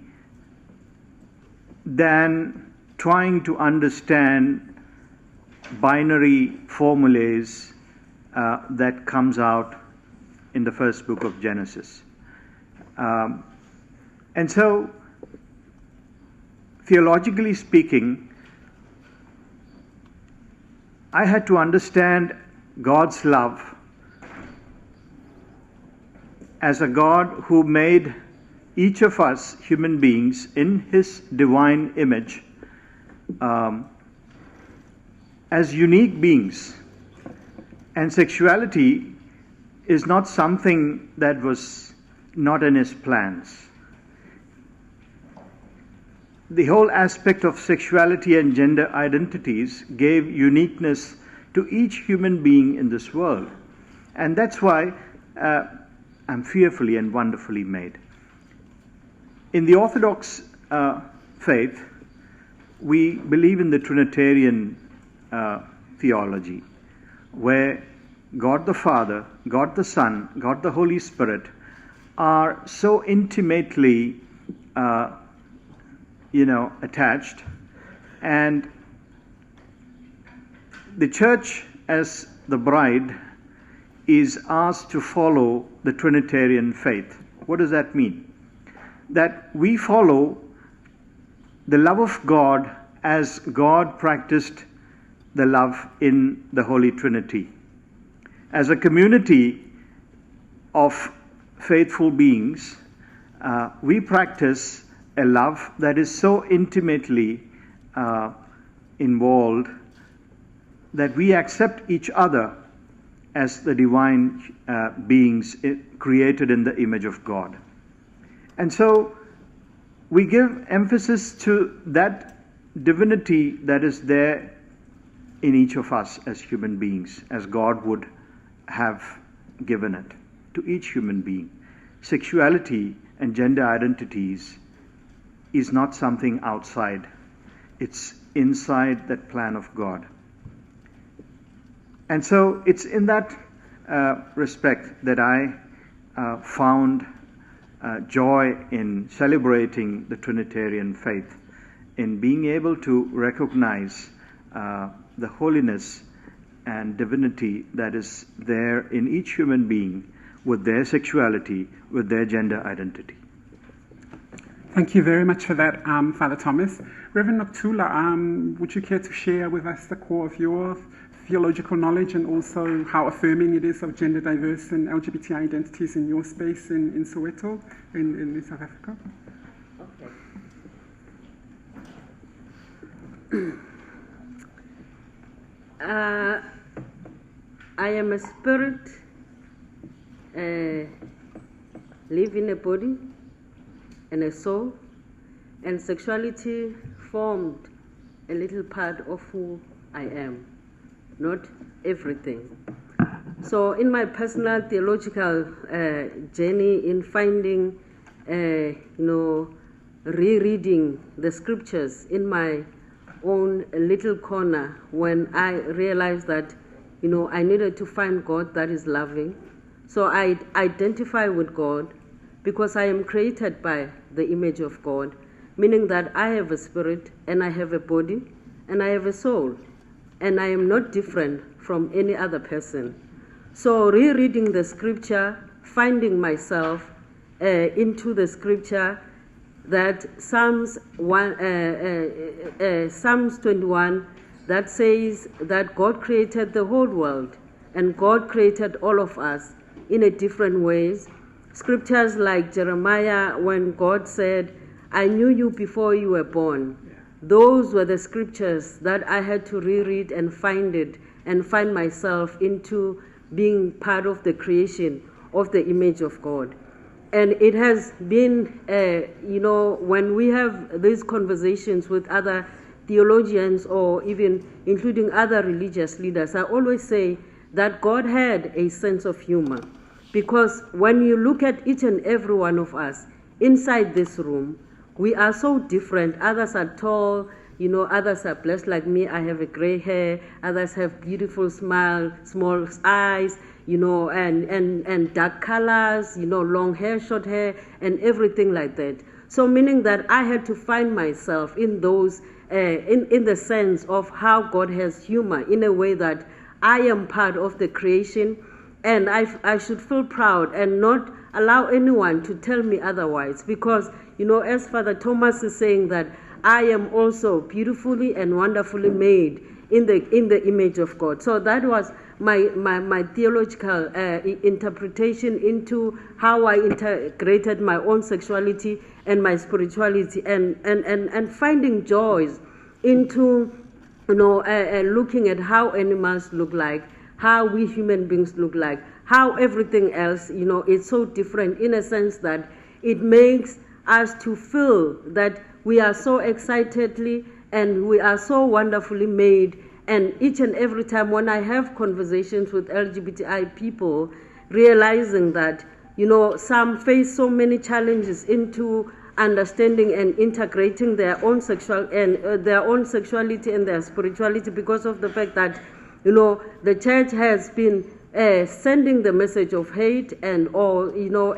[SPEAKER 4] than trying to understand binary formulas that comes out in the first book of Genesis. And so, theologically speaking, I had to understand God's love as a God who made each of us human beings in His divine image as unique beings. And sexuality is not something that was not in His plans. The whole aspect of sexuality and gender identities gave uniqueness to each human being in this world. And that's why I'm fearfully and wonderfully made. In the Orthodox faith, we believe in the Trinitarian theology, where God the Father, God the Son, God the Holy Spirit are so intimately attached, and the church as the bride is asked to follow the Trinitarian faith. What does that mean? That we follow the love of God as God practiced the love in the Holy Trinity. As a community of faithful beings, we practice a love that is so intimately involved that we accept each other as the divine beings created in the image of God. And so we give emphasis to that divinity that is there in each of us as human beings, as God would have given it to each human being. Sexuality and gender identities is not something outside. It's inside that plan of God. And so it's in that respect that I found joy in celebrating the Trinitarian faith, in being able to recognize the holiness and divinity that is there in each human being with their sexuality, with their gender identity.
[SPEAKER 1] Thank you very much for that, Father Thomas. Reverend Noktula, would you care to share with us the core of your theological knowledge and also how affirming it is of gender diverse and LGBTI identities in your space in Soweto, in South Africa?
[SPEAKER 2] Okay. I am a spirit, live in a body and a soul, and sexuality formed a little part of who I am, not everything. So in my personal theological journey in finding, rereading the scriptures in my own little corner, when I realized that, I needed to find God that is loving. So I identify with God because I am created by the image of God, meaning that I have a spirit and I have a body and I have a soul, and I am not different from any other person. So rereading the scripture, finding myself into the scripture, that Psalms 21 that says that God created the whole world and God created all of us in a different ways. Scriptures like Jeremiah, when God said, I knew you before you were born. Those were the scriptures that I had to reread and find myself into being part of the creation of the image of God. And it has been, when we have these conversations with other theologians or even including other religious leaders, I always say that God had a sense of humor. Because when you look at each and every one of us inside this room, we are so different. Others are tall, others are blessed like me. I have a gray hair. Others have beautiful smile, small eyes, and dark colors, long hair, short hair, and everything like that. So meaning that I had to find myself in those, in the sense of how God has humor, in a way that I am part of the creation, and I should feel proud and not allow anyone to tell me otherwise, because, as Father Thomas is saying, that I am also beautifully and wonderfully made in the image of God. So that was my theological interpretation into how I integrated my own sexuality and my spirituality, and finding joys into looking at how animals look like, how we human beings look like, how everything else is so different, in a sense that it makes us to feel that we are so excitedly and we are so wonderfully made. And each and every time when I have conversations with LGBTI people, realizing that, some face so many challenges into understanding and integrating their own sexuality and their spirituality, because of the fact that, the church has been sending the message of hate and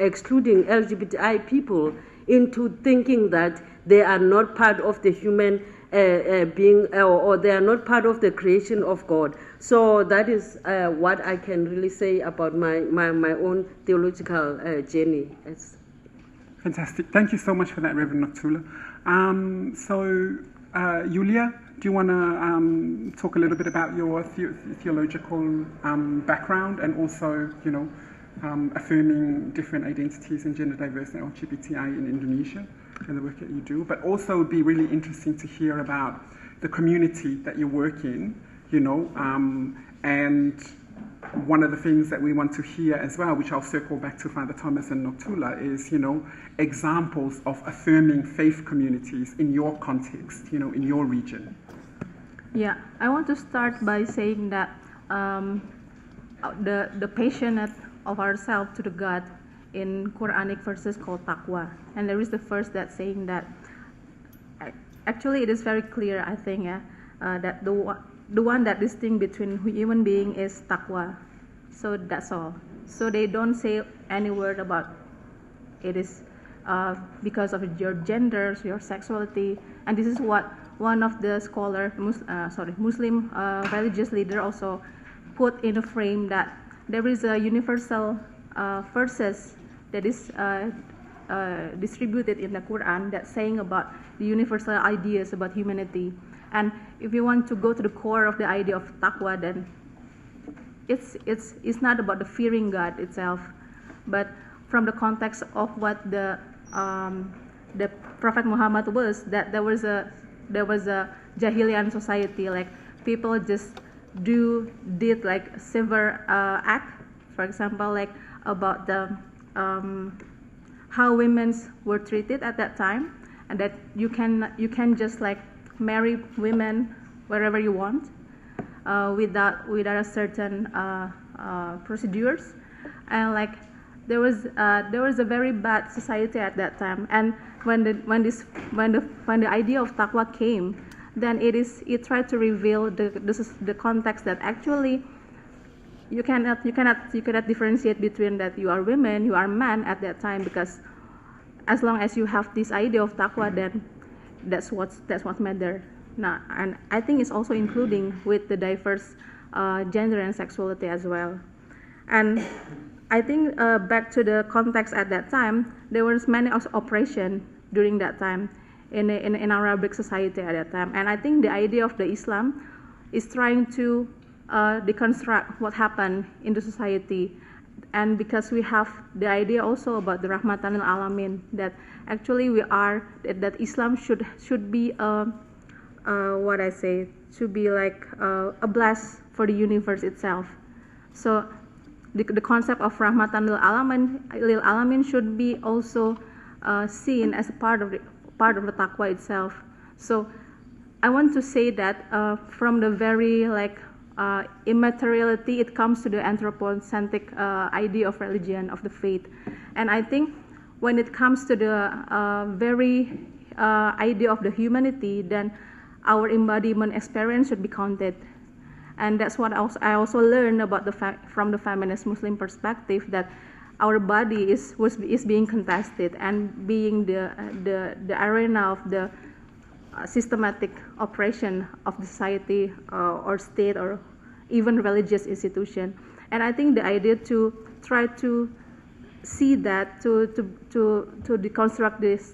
[SPEAKER 2] excluding LGBTI people into thinking that they are not part of the human being, or they are not part of the creation of God. So that is what I can really say about my own theological journey.
[SPEAKER 1] Fantastic. Thank you so much for that, Reverend Noktula. Yulia, do you want to talk a little bit about your theological background and also, affirming different identities and gender diverse and LGBTI in Indonesia and the work that you do? But also it would be really interesting to hear about the community that you work in, and one of the things that we want to hear as well, which I'll circle back to Father Thomas and Noktula, is, examples of affirming faith communities in your context, in your region.
[SPEAKER 5] Yeah, I want to start by saying that the passionate of ourselves to the God in Quranic verses called taqwa, and there is the verse that saying that actually it is very clear, I think, that the one that distinguishes between human being is taqwa. So that's all. So they don't say any word about it is because of your gender, your sexuality, and this is what one of the Muslim religious leader also put in a frame, that there is a universal verses that is distributed in the Quran that's saying about the universal ideas about humanity. And if you want to go to the core of the idea of taqwa, then it's not about the fearing God itself, but from the context of what the Prophet Muhammad was, that there was a Jahilian society, like people just did like severe act, for example, like about the how women were treated at that time, and that you can just like marry women wherever you want without a certain procedures, and like there was a very bad society at that time. And when the idea of taqwa came, then it tried to reveal the context that actually you cannot differentiate between that you are women, you are man at that time, because as long as you have this idea of taqwa, then that's what matters. Now, and I think it's also including with the diverse gender and sexuality as well. And I think back to the context at that time, there was many oppression during that time in Arabic society at that time. And I think the idea of the Islam is trying to deconstruct what happened in the society. And because we have the idea also about the Rahmatan lil Alamin, that actually that Islam should be should be like a bless for the universe itself. So the concept of Rahmatan lil Alamin should be also seen as a part of the taqwa itself. So I want to say that from the very immateriality, it comes to the anthropocentric idea of religion, of the faith. And I think when it comes to the very idea of the humanity, then our embodiment experience should be counted. And that's what I also learned about from the feminist Muslim perspective, that our body is being contested and being the arena of the systematic oppression of the society or state or even religious institution. And I think the idea to try to see that, to deconstruct this,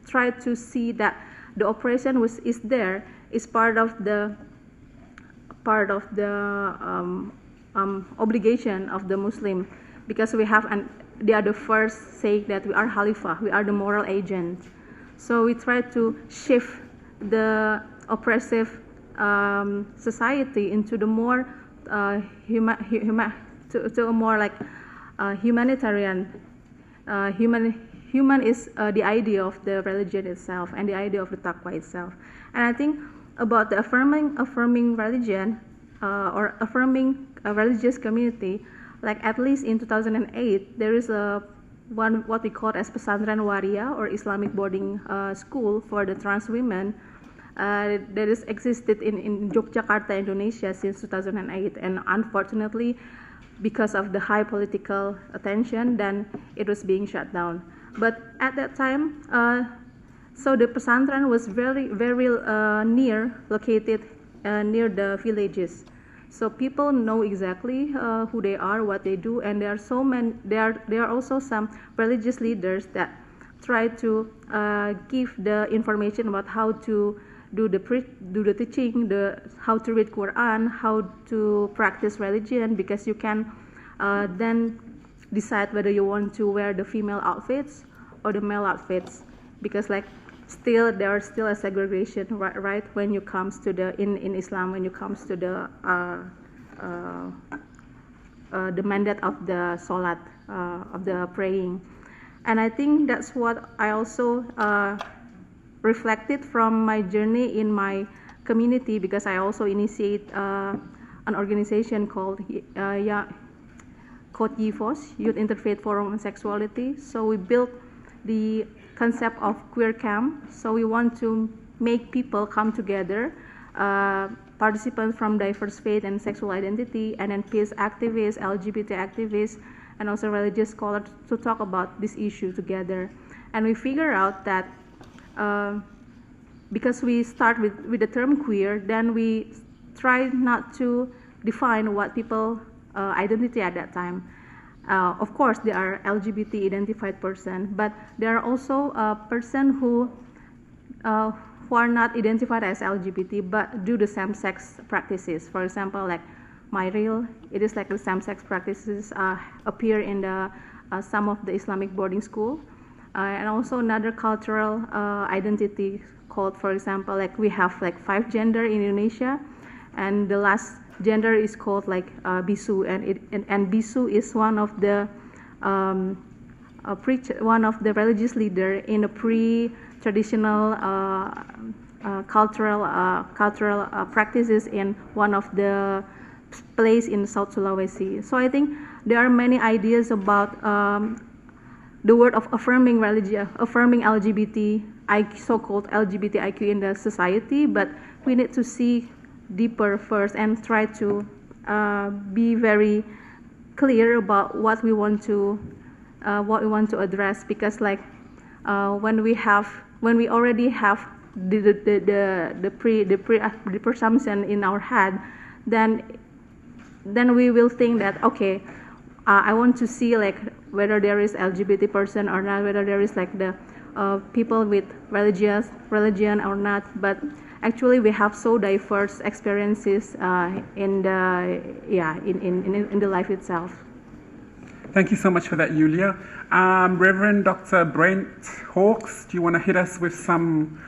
[SPEAKER 5] try to see that the oppression is there, is part of the obligation of the Muslim, because they are the first saying that we are Khalifah, we are the moral agent. So we try to shift the oppressive society into the more to a more like humanitarian. Human is the idea of the religion itself and the idea of the taqwa itself. And I think about the affirming religion or affirming a religious community, like at least in 2008, there is what we call as Pesantren Waria, or Islamic boarding school for the trans women, that is existed in Yogyakarta, Indonesia since 2008. And unfortunately, because of the high political attention, then it was being shut down. But at that time, so the pesantren was very located near the villages. So people know exactly who they are, what they do, and there are so many. There are also some religious leaders that try to give the information about how to do the teaching, how to read Quran, how to practice religion, because you can then decide whether you want to wear the female outfits or the male outfits, because there is still a segregation, right? When you comes to in Islam, when you comes to the mandate of the salat, of the praying. And I think that's what I also reflected from my journey in my community, because I also initiate an organization called YIFOS, Youth Interfaith Forum on Sexuality. So we built the concept of queer camp. So we want to make people come together, participants from diverse faith and sexual identity, and then peace activists, LGBT activists, and also religious scholars to talk about this issue together. And we figure out that because we start with the term queer, then we try not to define what people identity at that time. Of course, there are LGBT identified person, but there are also person who are not identified as LGBT but do the same-sex practices. For example, like Myril, it is like the same-sex practices appear in the some of the Islamic boarding school, and also another cultural identity called, for example, like we have like 5 gender in Indonesia, and the last gender is called like bisu, and bisu is one of the one of the religious leader in a pre-traditional cultural practices in one of the place in South Sulawesi. So I think there are many ideas about the word of affirming religion, affirming so-called LGBTIQ in the society, but we need to see deeper first and try to be very clear about what we want to address, because like when we already have the presumption in our head, then we will think that okay, I want to see like whether there is LGBT person or not, whether there is like the people with religion or not, but actually we have so diverse experiences in the life itself.
[SPEAKER 1] Thank you so much for that, Yulia. Reverend Dr. Brent Hawkes, do you want to hit us with some,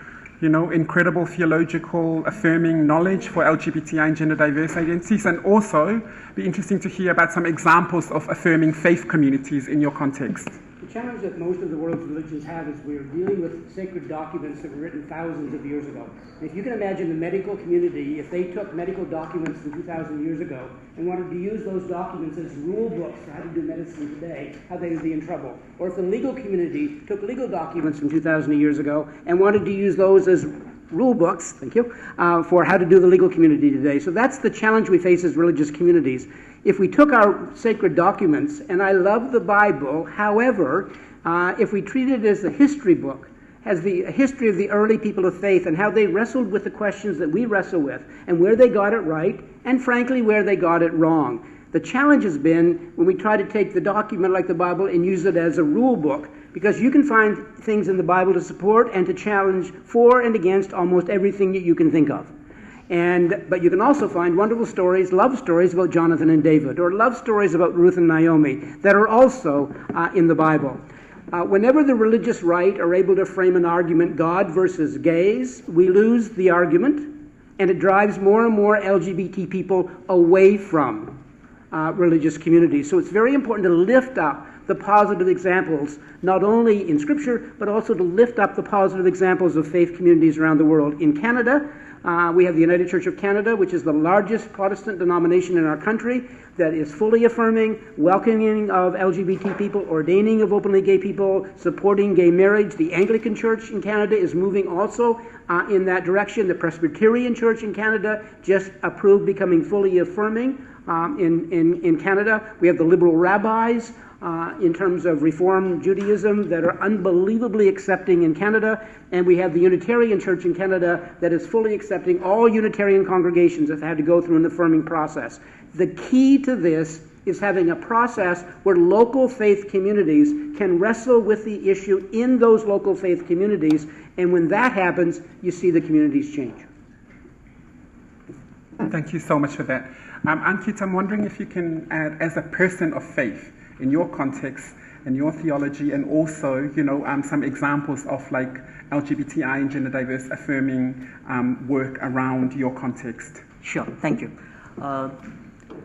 [SPEAKER 1] incredible theological affirming knowledge for LGBTI and gender diverse identities, and also be interesting to hear about some examples of affirming faith communities in your context?
[SPEAKER 6] The challenge that most of the world's religions have is we're dealing with sacred documents that were written thousands of years ago. And if you can imagine the medical community, if they took medical documents from 2,000 years ago and wanted to use those documents as rule books for how to do medicine today, how they would be in trouble. Or if the legal community took legal documents from 2,000 years ago and wanted to use those as rule books, thank you, for how to do the legal community today. So that's the challenge we face as religious communities. If we took our sacred documents, and I love the Bible, however, if we treat it as a history book, as the history of the early people of faith and how they wrestled with the questions that we wrestle with, and where they got it right, and frankly, where they got it wrong. The challenge has been when we try to take the document like the Bible and use it as a rule book, because you can find things in the Bible to support and to challenge for and against almost everything that you can think of. But you can also find wonderful stories, love stories about Jonathan and David, or love stories about Ruth and Naomi that are also in the Bible. Whenever the religious right are able to frame an argument, God versus gays, we lose the argument, and it drives more and more LGBT people away from religious communities. So it's very important to lift up the positive examples, not only in Scripture, but also to lift up the positive examples of faith communities around the world. In Canada, we have the United Church of Canada, which is the largest Protestant denomination in our country, that is fully affirming, welcoming of LGBT people, ordaining of openly gay people, supporting gay marriage. The Anglican Church in Canada is moving also in that direction. The Presbyterian Church in Canada just approved becoming fully affirming in Canada. We have the liberal rabbis in terms of Reform Judaism that are unbelievably accepting in Canada, and we have the Unitarian Church in Canada that is fully accepting all Unitarian congregations that had to go through an affirming process. The key to this is having a process where local faith communities can wrestle with the issue in those local faith communities, and when that happens, you see the communities change.
[SPEAKER 1] Thank you so much for that. Ankit, I'm wondering if you can add, as a person of faith, in your context and your theology, and also, some examples of like LGBTI and gender diverse affirming work around your context.
[SPEAKER 7] Sure, thank you.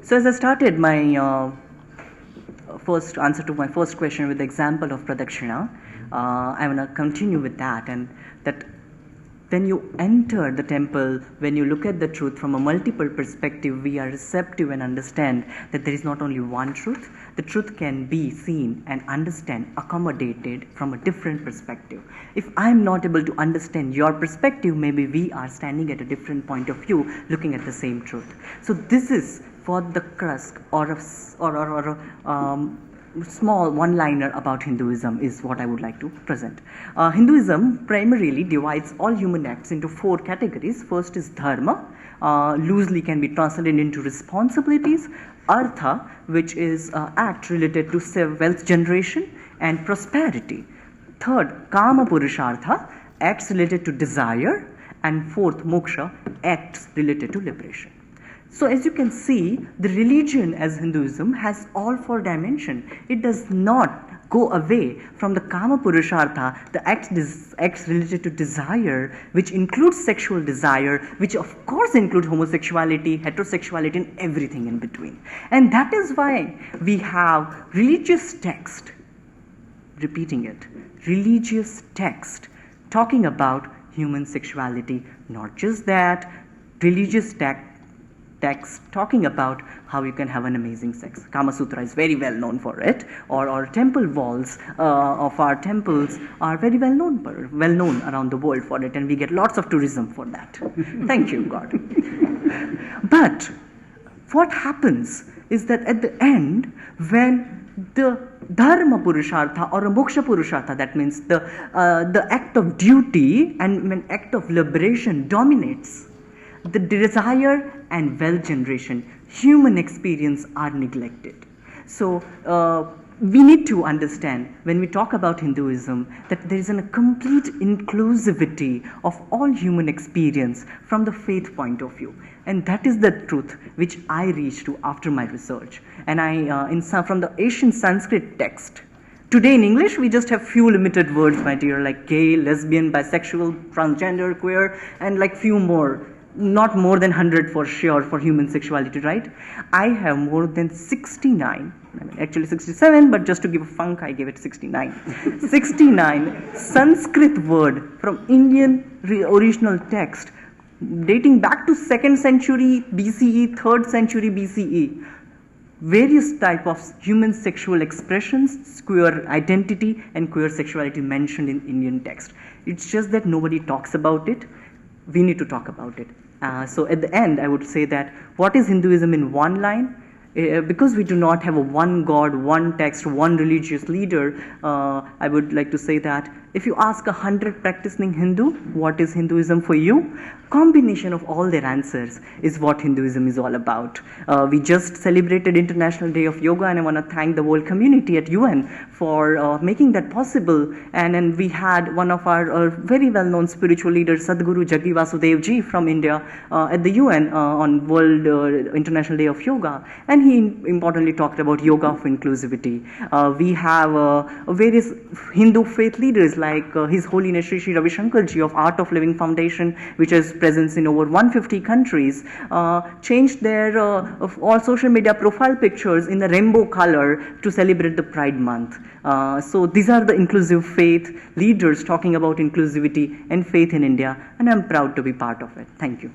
[SPEAKER 7] So as I started my first answer to my first question with the example of Pradakshina, I want to continue with that, and that when you enter the temple, when you look at the truth from a multiple perspective, we are receptive and understand that there is not only one truth. The truth can be seen and understand, accommodated from a different perspective. If I am not able to understand your perspective, maybe we are standing at a different point of view, looking at the same truth. So this is for the crux or small one-liner about Hinduism is what I would like to present. Hinduism primarily divides all human acts into 4 categories. First is dharma, loosely can be translated into responsibilities, artha, which is act related to wealth generation and prosperity. Third, kama purushartha, acts related to desire, and fourth, moksha, acts related to liberation. So as you can see, the religion as Hinduism has all 4 dimensions. It does not go away from the kama purushartha, the acts related to desire, which includes sexual desire, which of course includes homosexuality, heterosexuality, and everything in between. And that is why we have religious text, repeating it, religious text talking about human sexuality. Not just that, religious text talking about how you can have an amazing sex. Kama Sutra is very well known for it, or our temple walls of our temples are very well known around the world for it, and we get lots of tourism for that. Thank you, God. But what happens is that at the end, when the dharma purushartha or a moksha purushartha, that means the act of duty and an act of liberation dominates, the desire and wealth generation, human experience are neglected. So we need to understand when we talk about Hinduism that there is a complete inclusivity of all human experience from the faith point of view. And that is the truth which I reached to after my research. And from the ancient Sanskrit text, today in English we just have few limited words, my dear, like gay, lesbian, bisexual, transgender, queer, and like few more. Not more than 100 for sure for human sexuality, right? I have more than 69, actually 67, but just to give a funk, I gave it 69. 69 Sanskrit word from Indian original text dating back to 2nd century BCE, 3rd century BCE. Various type of human sexual expressions, queer identity and queer sexuality mentioned in Indian text. It's just that nobody talks about it. We need to talk about it. So at the end, I would say that what is Hinduism in one line? Because we do not have a one God, one text, one religious leader, I would like to say that if you ask 100 practicing Hindu, what is Hinduism for you? Combination of all their answers is what Hinduism is all about. We just celebrated International Day of Yoga, and I want to thank the whole community at UN for making that possible. And then we had one of our very well-known spiritual leaders, Sadhguru Jaggi Vasudev Ji from India at the UN on World International Day of Yoga. And he importantly talked about yoga of inclusivity. We have various Hindu faith leaders like His Holiness Shri Shri Ravi Shankar Ji of Art of Living Foundation, which has presence in over 150 countries, changed their all social media profile pictures in the rainbow color to celebrate the Pride Month. So these are the inclusive faith leaders talking about inclusivity and faith in India, and I'm proud to be part of it. Thank you.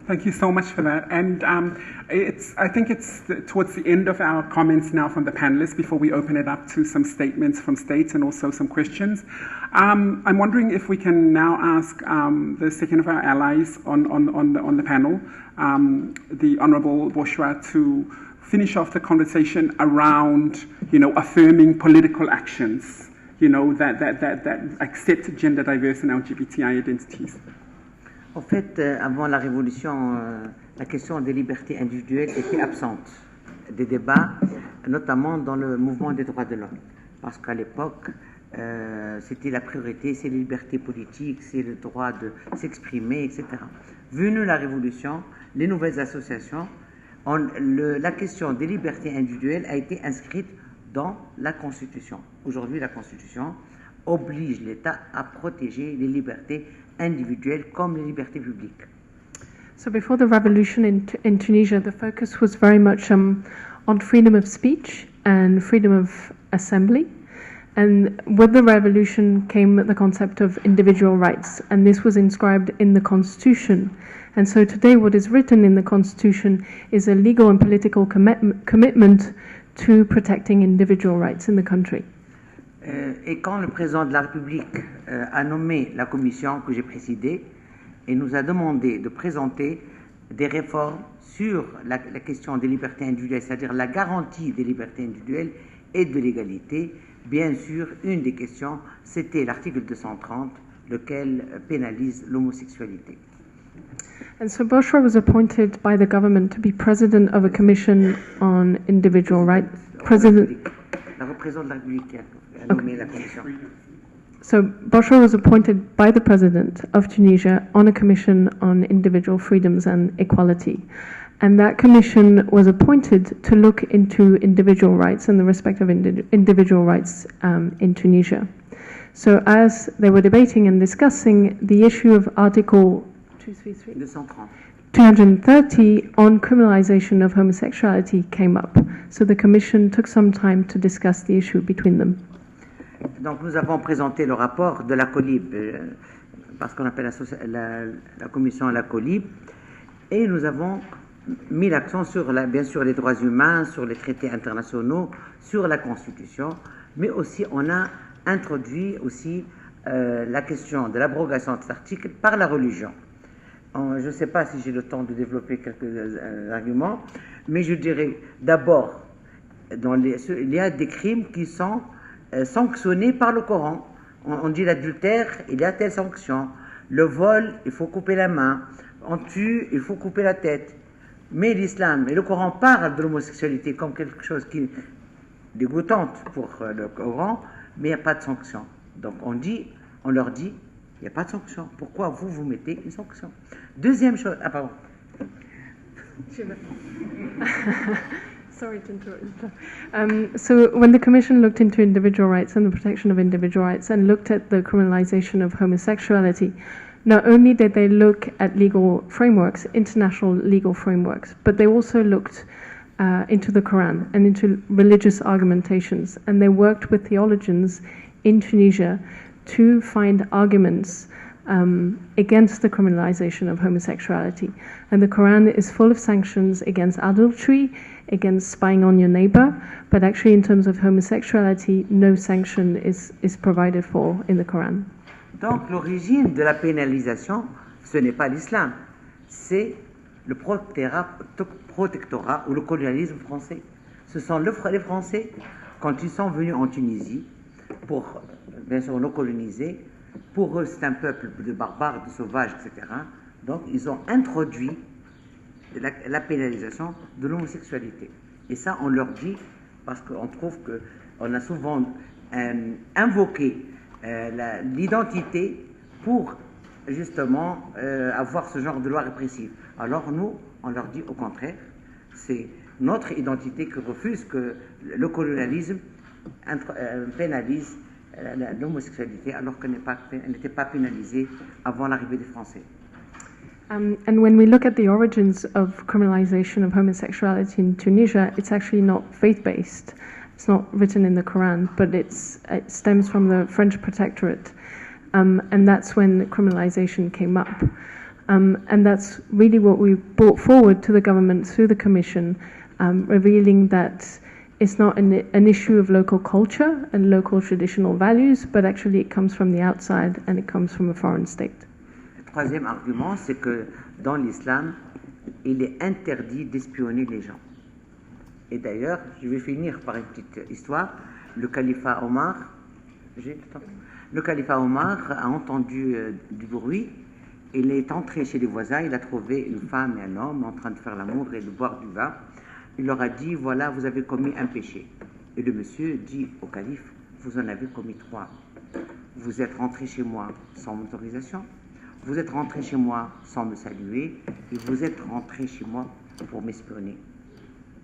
[SPEAKER 1] Thank you so much for that. And I think it's towards the end of our comments now from the panelists before we open it up to some statements from states and also some questions. I'm wondering if we can now ask the second of our allies on the panel, the Honorable Boshua, to finish off the conversation around, affirming political actions, that accept gender diverse and LGBTI identities.
[SPEAKER 8] En fait, avant la Révolution, la question des libertés individuelles était absente des débats, notamment dans le mouvement des droits de l'homme. Parce qu'à l'époque, c'était la priorité, c'est les libertés politiques, c'est le droit de s'exprimer, etc. Venue la Révolution, les nouvelles associations, la question des libertés individuelles a été inscrite dans la Constitution. Aujourd'hui, la Constitution oblige l'État à protéger les libertés individuelles comme les libertés publiques.
[SPEAKER 9] So before the revolution in Tunisia, the focus was very much on freedom of speech and freedom of assembly. And with the revolution came the concept of individual rights, and this was inscribed in the constitution. And so today what is written in the constitution is a legal and political commitment to protecting individual rights in the country.
[SPEAKER 8] Et quand le président de la République a nommé la commission que j'ai présidée et nous a demandé de présenter des réformes sur la question des libertés individuelles, c'est-à-dire la garantie des libertés individuelles, et de l'égalité. Bien sûr, une des questions, c'était l'article 230, lequel pénalise l'homosexualité.
[SPEAKER 9] And so Bushra was appointed by the government to be president of a commission on individual rights.
[SPEAKER 8] La représentante de la République a nommé la commission.
[SPEAKER 9] So Bushra was appointed by the president of Tunisia on a commission on individual freedoms and equality. And that commission was appointed to look into individual rights and the respect of individual rights in Tunisia. So as they were debating and discussing, the issue of Article 230 on criminalization of homosexuality came up. So the commission took some time to discuss the issue between them.
[SPEAKER 8] Donc nous avons présenté le rapport de la COLIB, parce qu'on appelle la commission la COLIB, et nous avons mis l'accent sur, bien sûr, les droits humains, sur les traités internationaux, sur la Constitution, mais aussi on a introduit aussi la question de l'abrogation de cet article par la religion. Je ne sais pas si j'ai le temps de développer quelques arguments, mais je dirais d'abord, il y a des crimes qui sont sanctionnés par le Coran. On dit l'adultère, il y a telle sanction. Le vol, il faut couper la main. On tue, il faut couper la tête. Mais l'islam et le Coran parlent de l'homosexualité comme quelque chose qui est dégoûtante pour le Coran, mais il n'y a pas de sanction. Donc on leur dit, il n'y a pas de sanction. Pourquoi vous mettez une sanction? Deuxième chose, pardon.
[SPEAKER 9] Sorry to interrupt. So when the Commission looked into individual rights and the protection of individual rights and looked at the criminalization of homosexuality, not only did they look at legal frameworks, international legal frameworks, but they also looked into the Quran and into religious argumentations. And they worked with theologians in Tunisia to find arguments against the criminalization of homosexuality. And the Quran is full of sanctions against adultery, against spying on your neighbor, but actually in terms of homosexuality, no sanction is provided for in the Quran.
[SPEAKER 8] Donc l'origine de la pénalisation, ce n'est pas l'islam, c'est le protectorat ou le colonialisme français. Ce sont les Français, quand ils sont venus en Tunisie, pour bien sûr nous coloniser, pour eux c'est un peuple de barbares, de sauvages, etc. Donc ils ont introduit la pénalisation de l'homosexualité. Et ça on leur dit, parce qu'on trouve qu'on a souvent invoqué l'identité pour justement avoir ce genre de loi répressive. Alors nous, on leur dit au contraire, c'est notre identité qui refuse que le colonialisme pénalise l'homosexualité alors qu'elle n'était pas pénalisée avant l'arrivée des Français.
[SPEAKER 9] And when we look at the origins of criminalization of homosexuality in Tunisia, it's actually not faith-based. It's not written in the Quran, but it stems from the French protectorate. And that's when criminalization came up. And that's really what we brought forward to the government through the commission, revealing that it's not an issue of local culture and local traditional values, but actually it comes from the outside and it comes from a foreign state.
[SPEAKER 8] Le troisième argument, c'est que dans l'islam, il est interdit d'espionner les gens. Et d'ailleurs, je vais finir par une petite histoire. Le califat Omar a entendu du bruit. Il est entré chez les voisins, il a trouvé une femme et un homme en train de faire l'amour et de boire du vin. Il leur a dit, voilà, vous avez commis un péché. Et le monsieur dit au calife, vous en avez commis 3. Vous êtes rentré chez moi sans autorisation, vous êtes rentré chez moi sans me saluer, et vous êtes rentré chez moi pour m'espionner.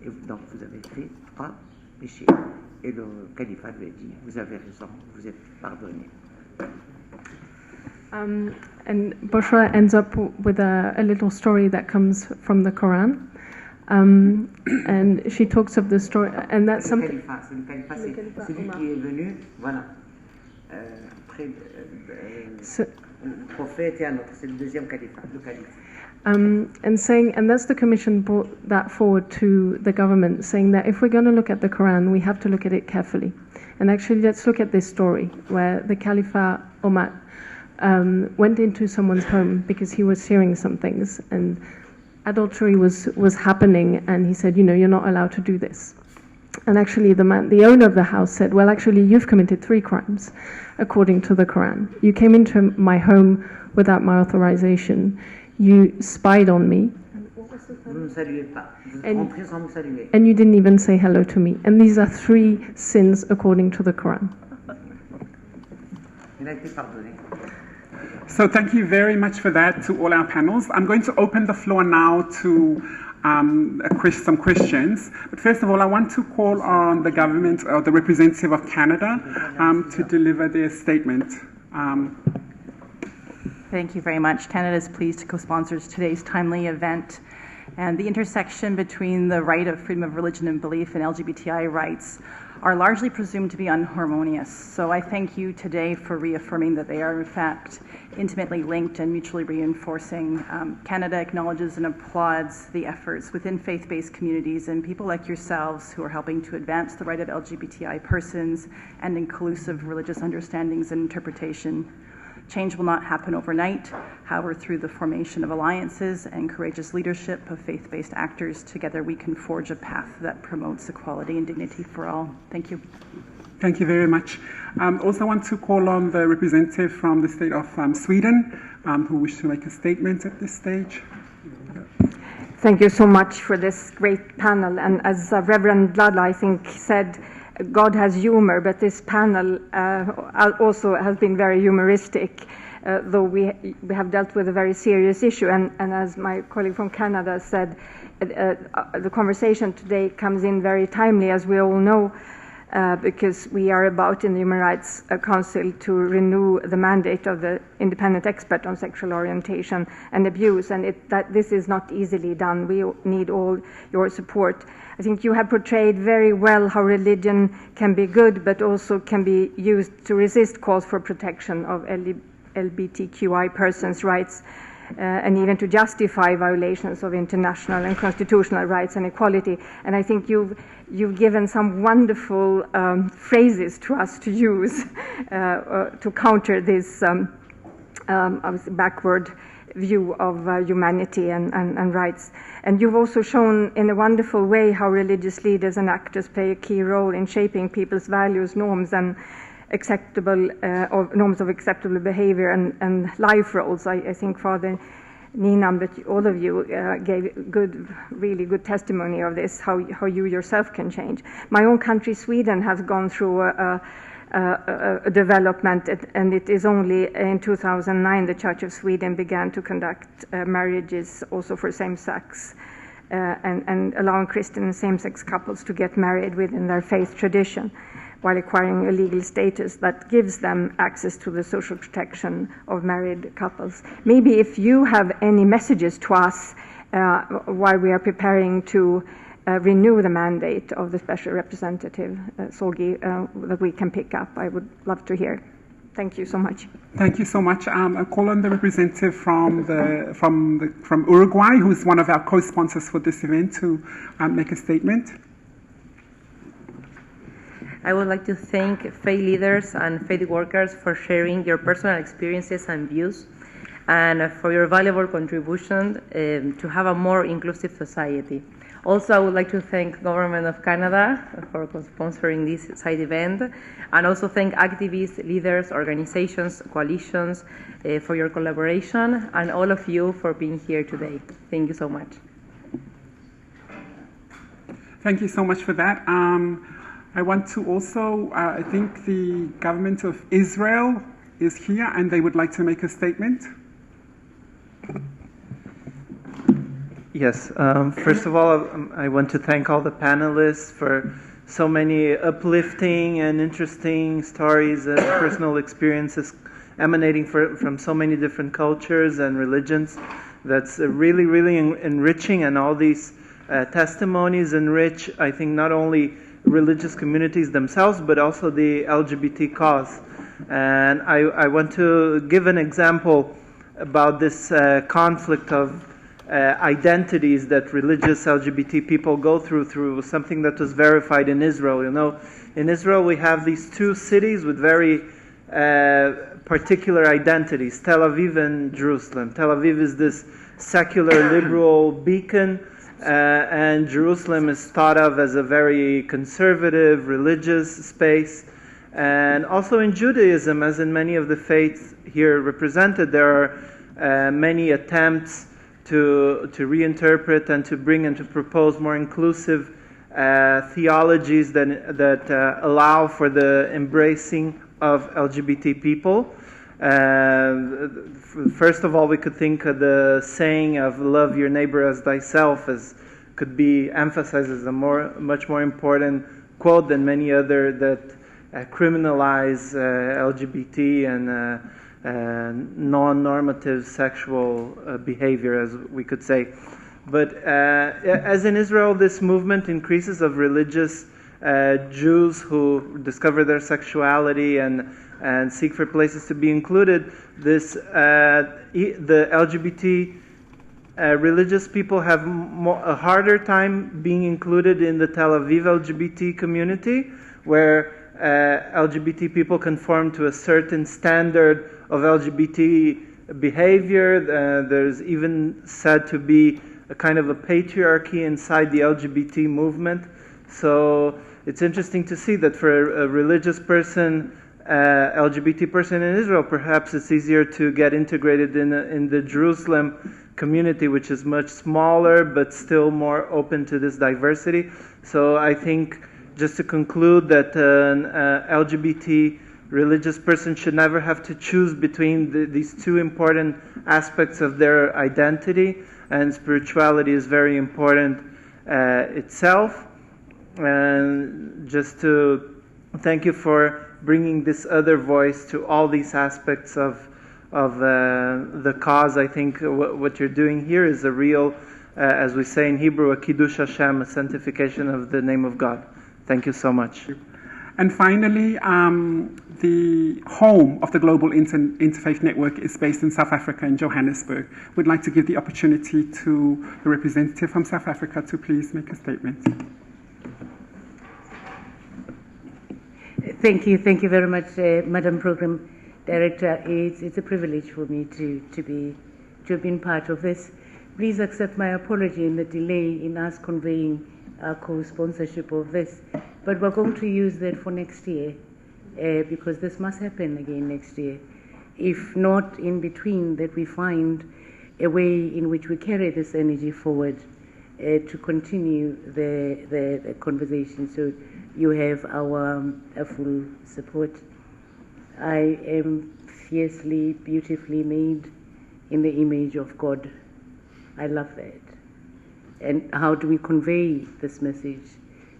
[SPEAKER 8] Et donc vous avez fait 3 péchés. Et le calife lui a dit, vous avez raison, vous êtes pardonné.
[SPEAKER 9] And Bushra ends up with a little story that comes from the Quran. And she talks of the story, and that's something.
[SPEAKER 8] C'est le califat, c'est lui qui est venu, voilà, après le prophète et un autre, c'est le deuxième califat, le calife.
[SPEAKER 9] And that's the commission brought that forward to the government, saying that if we're going to look at the Quran, we have to look at it carefully. And actually, let's look at this story where the Caliph Omar went into someone's home because he was hearing some things, and adultery was happening, and he said, you're not allowed to do this. And actually the owner of the house said, well, actually you've committed 3 crimes according to the Quran. You came into my home without my authorization. You spied on me. And you didn't even say hello to me. And these are 3 sins according to the Quran.
[SPEAKER 1] So thank you very much for that to all our panels. I'm going to open the floor now to some questions. But first of all, I want to call on the government or the representative of Canada to deliver their statement.
[SPEAKER 10] Thank you very much. Canada is pleased to co-sponsor today's timely event. And the intersection between the right of freedom of religion and belief and LGBTI rights are largely presumed to be unharmonious. So I thank you today for reaffirming that they are in fact intimately linked and mutually reinforcing. Canada acknowledges and applauds the efforts within faith-based communities and people like yourselves who are helping to advance the right of LGBTI persons and inclusive religious understandings and interpretation. Change will not happen overnight. However, through the formation of alliances and courageous leadership of faith-based actors, together we can forge a path that promotes equality and dignity for all. Thank you.
[SPEAKER 1] Thank you very much. Also want to call on the representative from the state of Sweden who wish to make a statement at this stage.
[SPEAKER 11] Thank you so much for this great panel. And as Reverend Lala, I think, said, God has humor, but this panel also has been very humoristic, though we have dealt with a very serious issue. And as my colleague from Canada said, the conversation today comes in very timely, as we all know, because we are about in the Human Rights Council to renew the mandate of the independent expert on sexual orientation and abuse, and this is not easily done. We need all your support. I think you have portrayed very well how religion can be good, but also can be used to resist calls for protection of LGBTQI persons' rights, and even to justify violations of international and constitutional rights and equality. And I think you've given some wonderful phrases to us to use to counter this backward view of humanity and rights. And you've also shown in a wonderful way how religious leaders and actors play a key role in shaping people's values, norms, and norms of acceptable behavior and life roles. I think Father Ninam, but all of you gave really good testimony of this, how you yourself can change. My own country, Sweden, has gone through a development, and it is only in 2009 the Church of Sweden began to conduct marriages also for same-sex and allowing Christian and same-sex couples to get married within their faith tradition, while acquiring a legal status that gives them access to the social protection of married couples. Maybe if you have any messages to us while we are preparing to renew the mandate of the Special Representative, Sogi, that we can pick up, I would love to hear. Thank you so much.
[SPEAKER 1] Thank you so much. I'll call on the representative from Uruguay, who's one of our co-sponsors for this event, to make a statement.
[SPEAKER 12] I would like to thank faith leaders and faith workers for sharing your personal experiences and views, and for your valuable contribution to have a more inclusive society. Also, I would like to thank Government of Canada for sponsoring this side event, and also thank activists, leaders, organizations, coalitions for your collaboration, and all of you for being here today. Thank you so much.
[SPEAKER 1] Thank you so much for that. I want to also, I think the government of Israel is here and they would like to make a statement.
[SPEAKER 13] Yes, first of all, I want to thank all the panelists for so many uplifting and interesting stories and personal experiences emanating from so many different cultures and religions. That's really, really enriching, and all these testimonies enrich, I think, not only religious communities themselves, but also the LGBT cause. And I want to give an example about this conflict of identities that religious LGBT people go through something that was verified in Israel. You know, in Israel we have these 2 cities with very particular identities, Tel Aviv and Jerusalem. Tel Aviv is this secular liberal beacon and Jerusalem is thought of as a very conservative, religious space. And also in Judaism, as in many of the faiths here represented, there are many attempts to reinterpret and to bring and to propose more inclusive theologies that allow for the embracing of LGBT people. First of all, we could think of the saying of "love your neighbor as thyself" as could be emphasized as a much more important quote than many other that criminalize LGBT and non-normative sexual behavior, as we could say. But as in Israel, this movement increases of religious Jews who discover their sexuality and seek for places to be included. The LGBT religious people have a harder time being included in the Tel Aviv LGBT community, where LGBT people conform to a certain standard of LGBT behavior. There's even said to be a kind of a patriarchy inside the LGBT movement. So it's interesting to see that for a religious person, LGBT person in Israel, perhaps it's easier to get integrated in the Jerusalem community, which is much smaller but still more open to this diversity. So I think, just to conclude, that an LGBT religious person should never have to choose between these two important aspects of their identity, and spirituality is very important itself. And just to thank you for bringing this other voice to all these aspects of the cause. I think what you're doing here is a real, as we say in Hebrew, a kiddush Hashem, a sanctification of the name of God. Thank you so much.
[SPEAKER 1] And finally, the home of the Global Interfaith Network is based in South Africa, in Johannesburg. We'd like to give the opportunity to the representative from South Africa to please make a statement.
[SPEAKER 14] Thank you very much, Madam Program Director. It's a privilege for me to have been part of this. Please accept my apology in the delay in us conveying our co-sponsorship of this, but we're going to use that for next year because this must happen again next year. If not in between, that we find a way in which we carry this energy forward to continue the conversation. So you have our full support. I am fiercely, beautifully made in the image of God. I love that. And how do we convey this message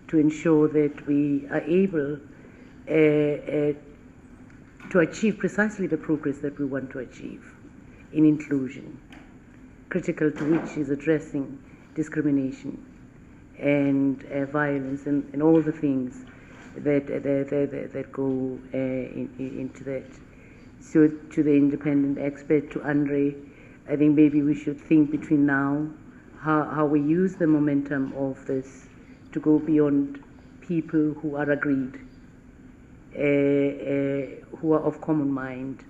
[SPEAKER 14] to ensure that we are able to achieve precisely the progress that we want to achieve in inclusion, critical to which is addressing discrimination and violence and all the things that go into that. So to the independent expert, to Andre, I think maybe we should think between now how we use the momentum of this to go beyond people who are agreed, who are of common mind,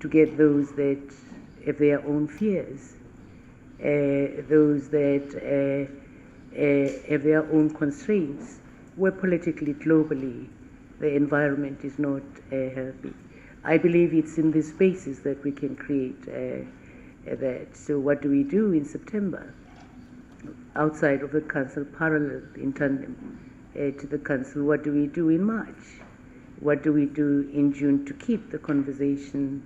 [SPEAKER 14] to get those that have their own fears, those that have their own constraints, where politically, globally, the environment is not healthy. I believe it's in these spaces that we can create that. So what do we do in September? Outside of the Council, parallel, in tandem to the Council, what do we do in March? What do we do in June to keep the conversation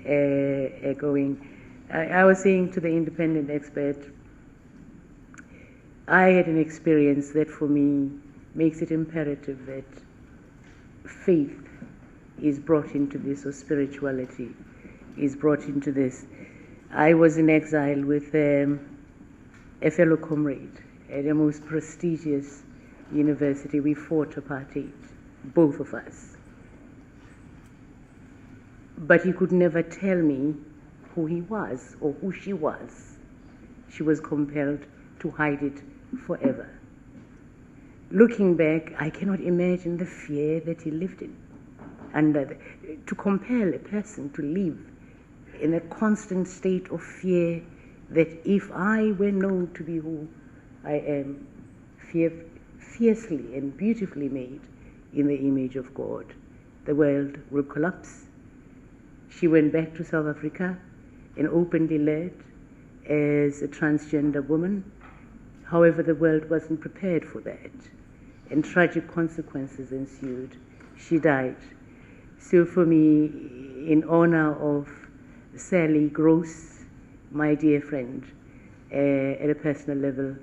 [SPEAKER 14] going? I was saying to the independent expert, I had an experience that for me makes it imperative that faith is brought into this, or spirituality is brought into this. I was in exile with a fellow comrade at the most prestigious university. We fought apartheid, both of us. But he could never tell me who he was or who she was. She was compelled to hide it forever. Looking back, I cannot imagine the fear that he lived in. And to compel a person to live in a constant state of fear that if I were known to be who I am fiercely and beautifully made in the image of God. The world will collapse. She went back to South Africa and openly led as a transgender woman. However, the world wasn't prepared for that, and tragic consequences ensued. She died. So for me, in honor of Sally Gross, my dear friend, at a personal level,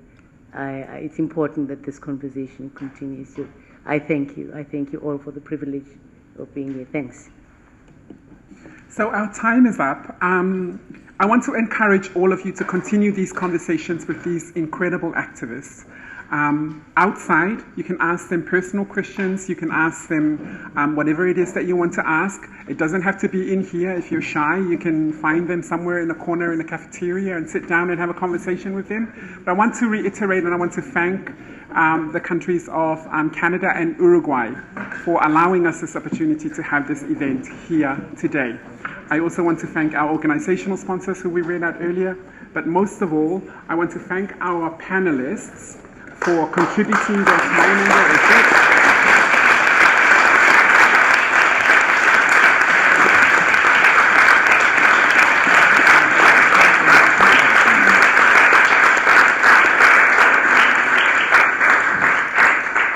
[SPEAKER 14] it's important that this conversation continues. So I thank you. I thank you all for the privilege of being here. Thanks.
[SPEAKER 1] So our time is up. I want to encourage all of you to continue these conversations with these incredible activists. Outside, you can ask them personal questions, you can ask them whatever it is that you want to ask. It doesn't have to be in here. If you're shy, you can find them somewhere in a corner in the cafeteria and sit down and have a conversation with them. But I want to reiterate and I want to thank the countries of Canada and Uruguay for allowing us this opportunity to have this event here today. I also want to thank our organizational sponsors who we read out earlier, but most of all, I want to thank our panelists for contributing their time and their efforts.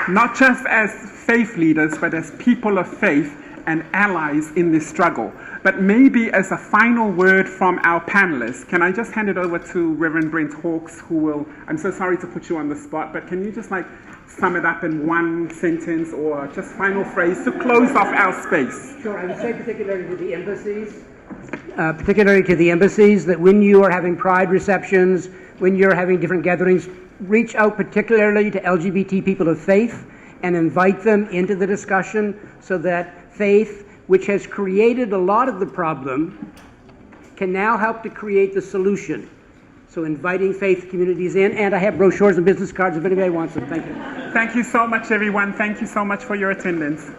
[SPEAKER 1] Not just as faith leaders, but as people of faith and allies in this struggle. But maybe as a final word from our panelists, can I just hand it over to Reverend Brent Hawkes, who will, I'm so sorry to put you on the spot, but can you just sum it up in one sentence or just final phrase to close off our space?
[SPEAKER 6] Sure, I would say particularly to the embassies, that when you are having pride receptions, when you're having different gatherings, reach out particularly to LGBT people of faith and invite them into the discussion so that faith, which has created a lot of the problem, can now help to create the solution. So inviting faith communities in, and I have brochures and business cards if anybody wants them. Thank you.
[SPEAKER 1] Thank you so much, everyone. Thank you so much for your attendance.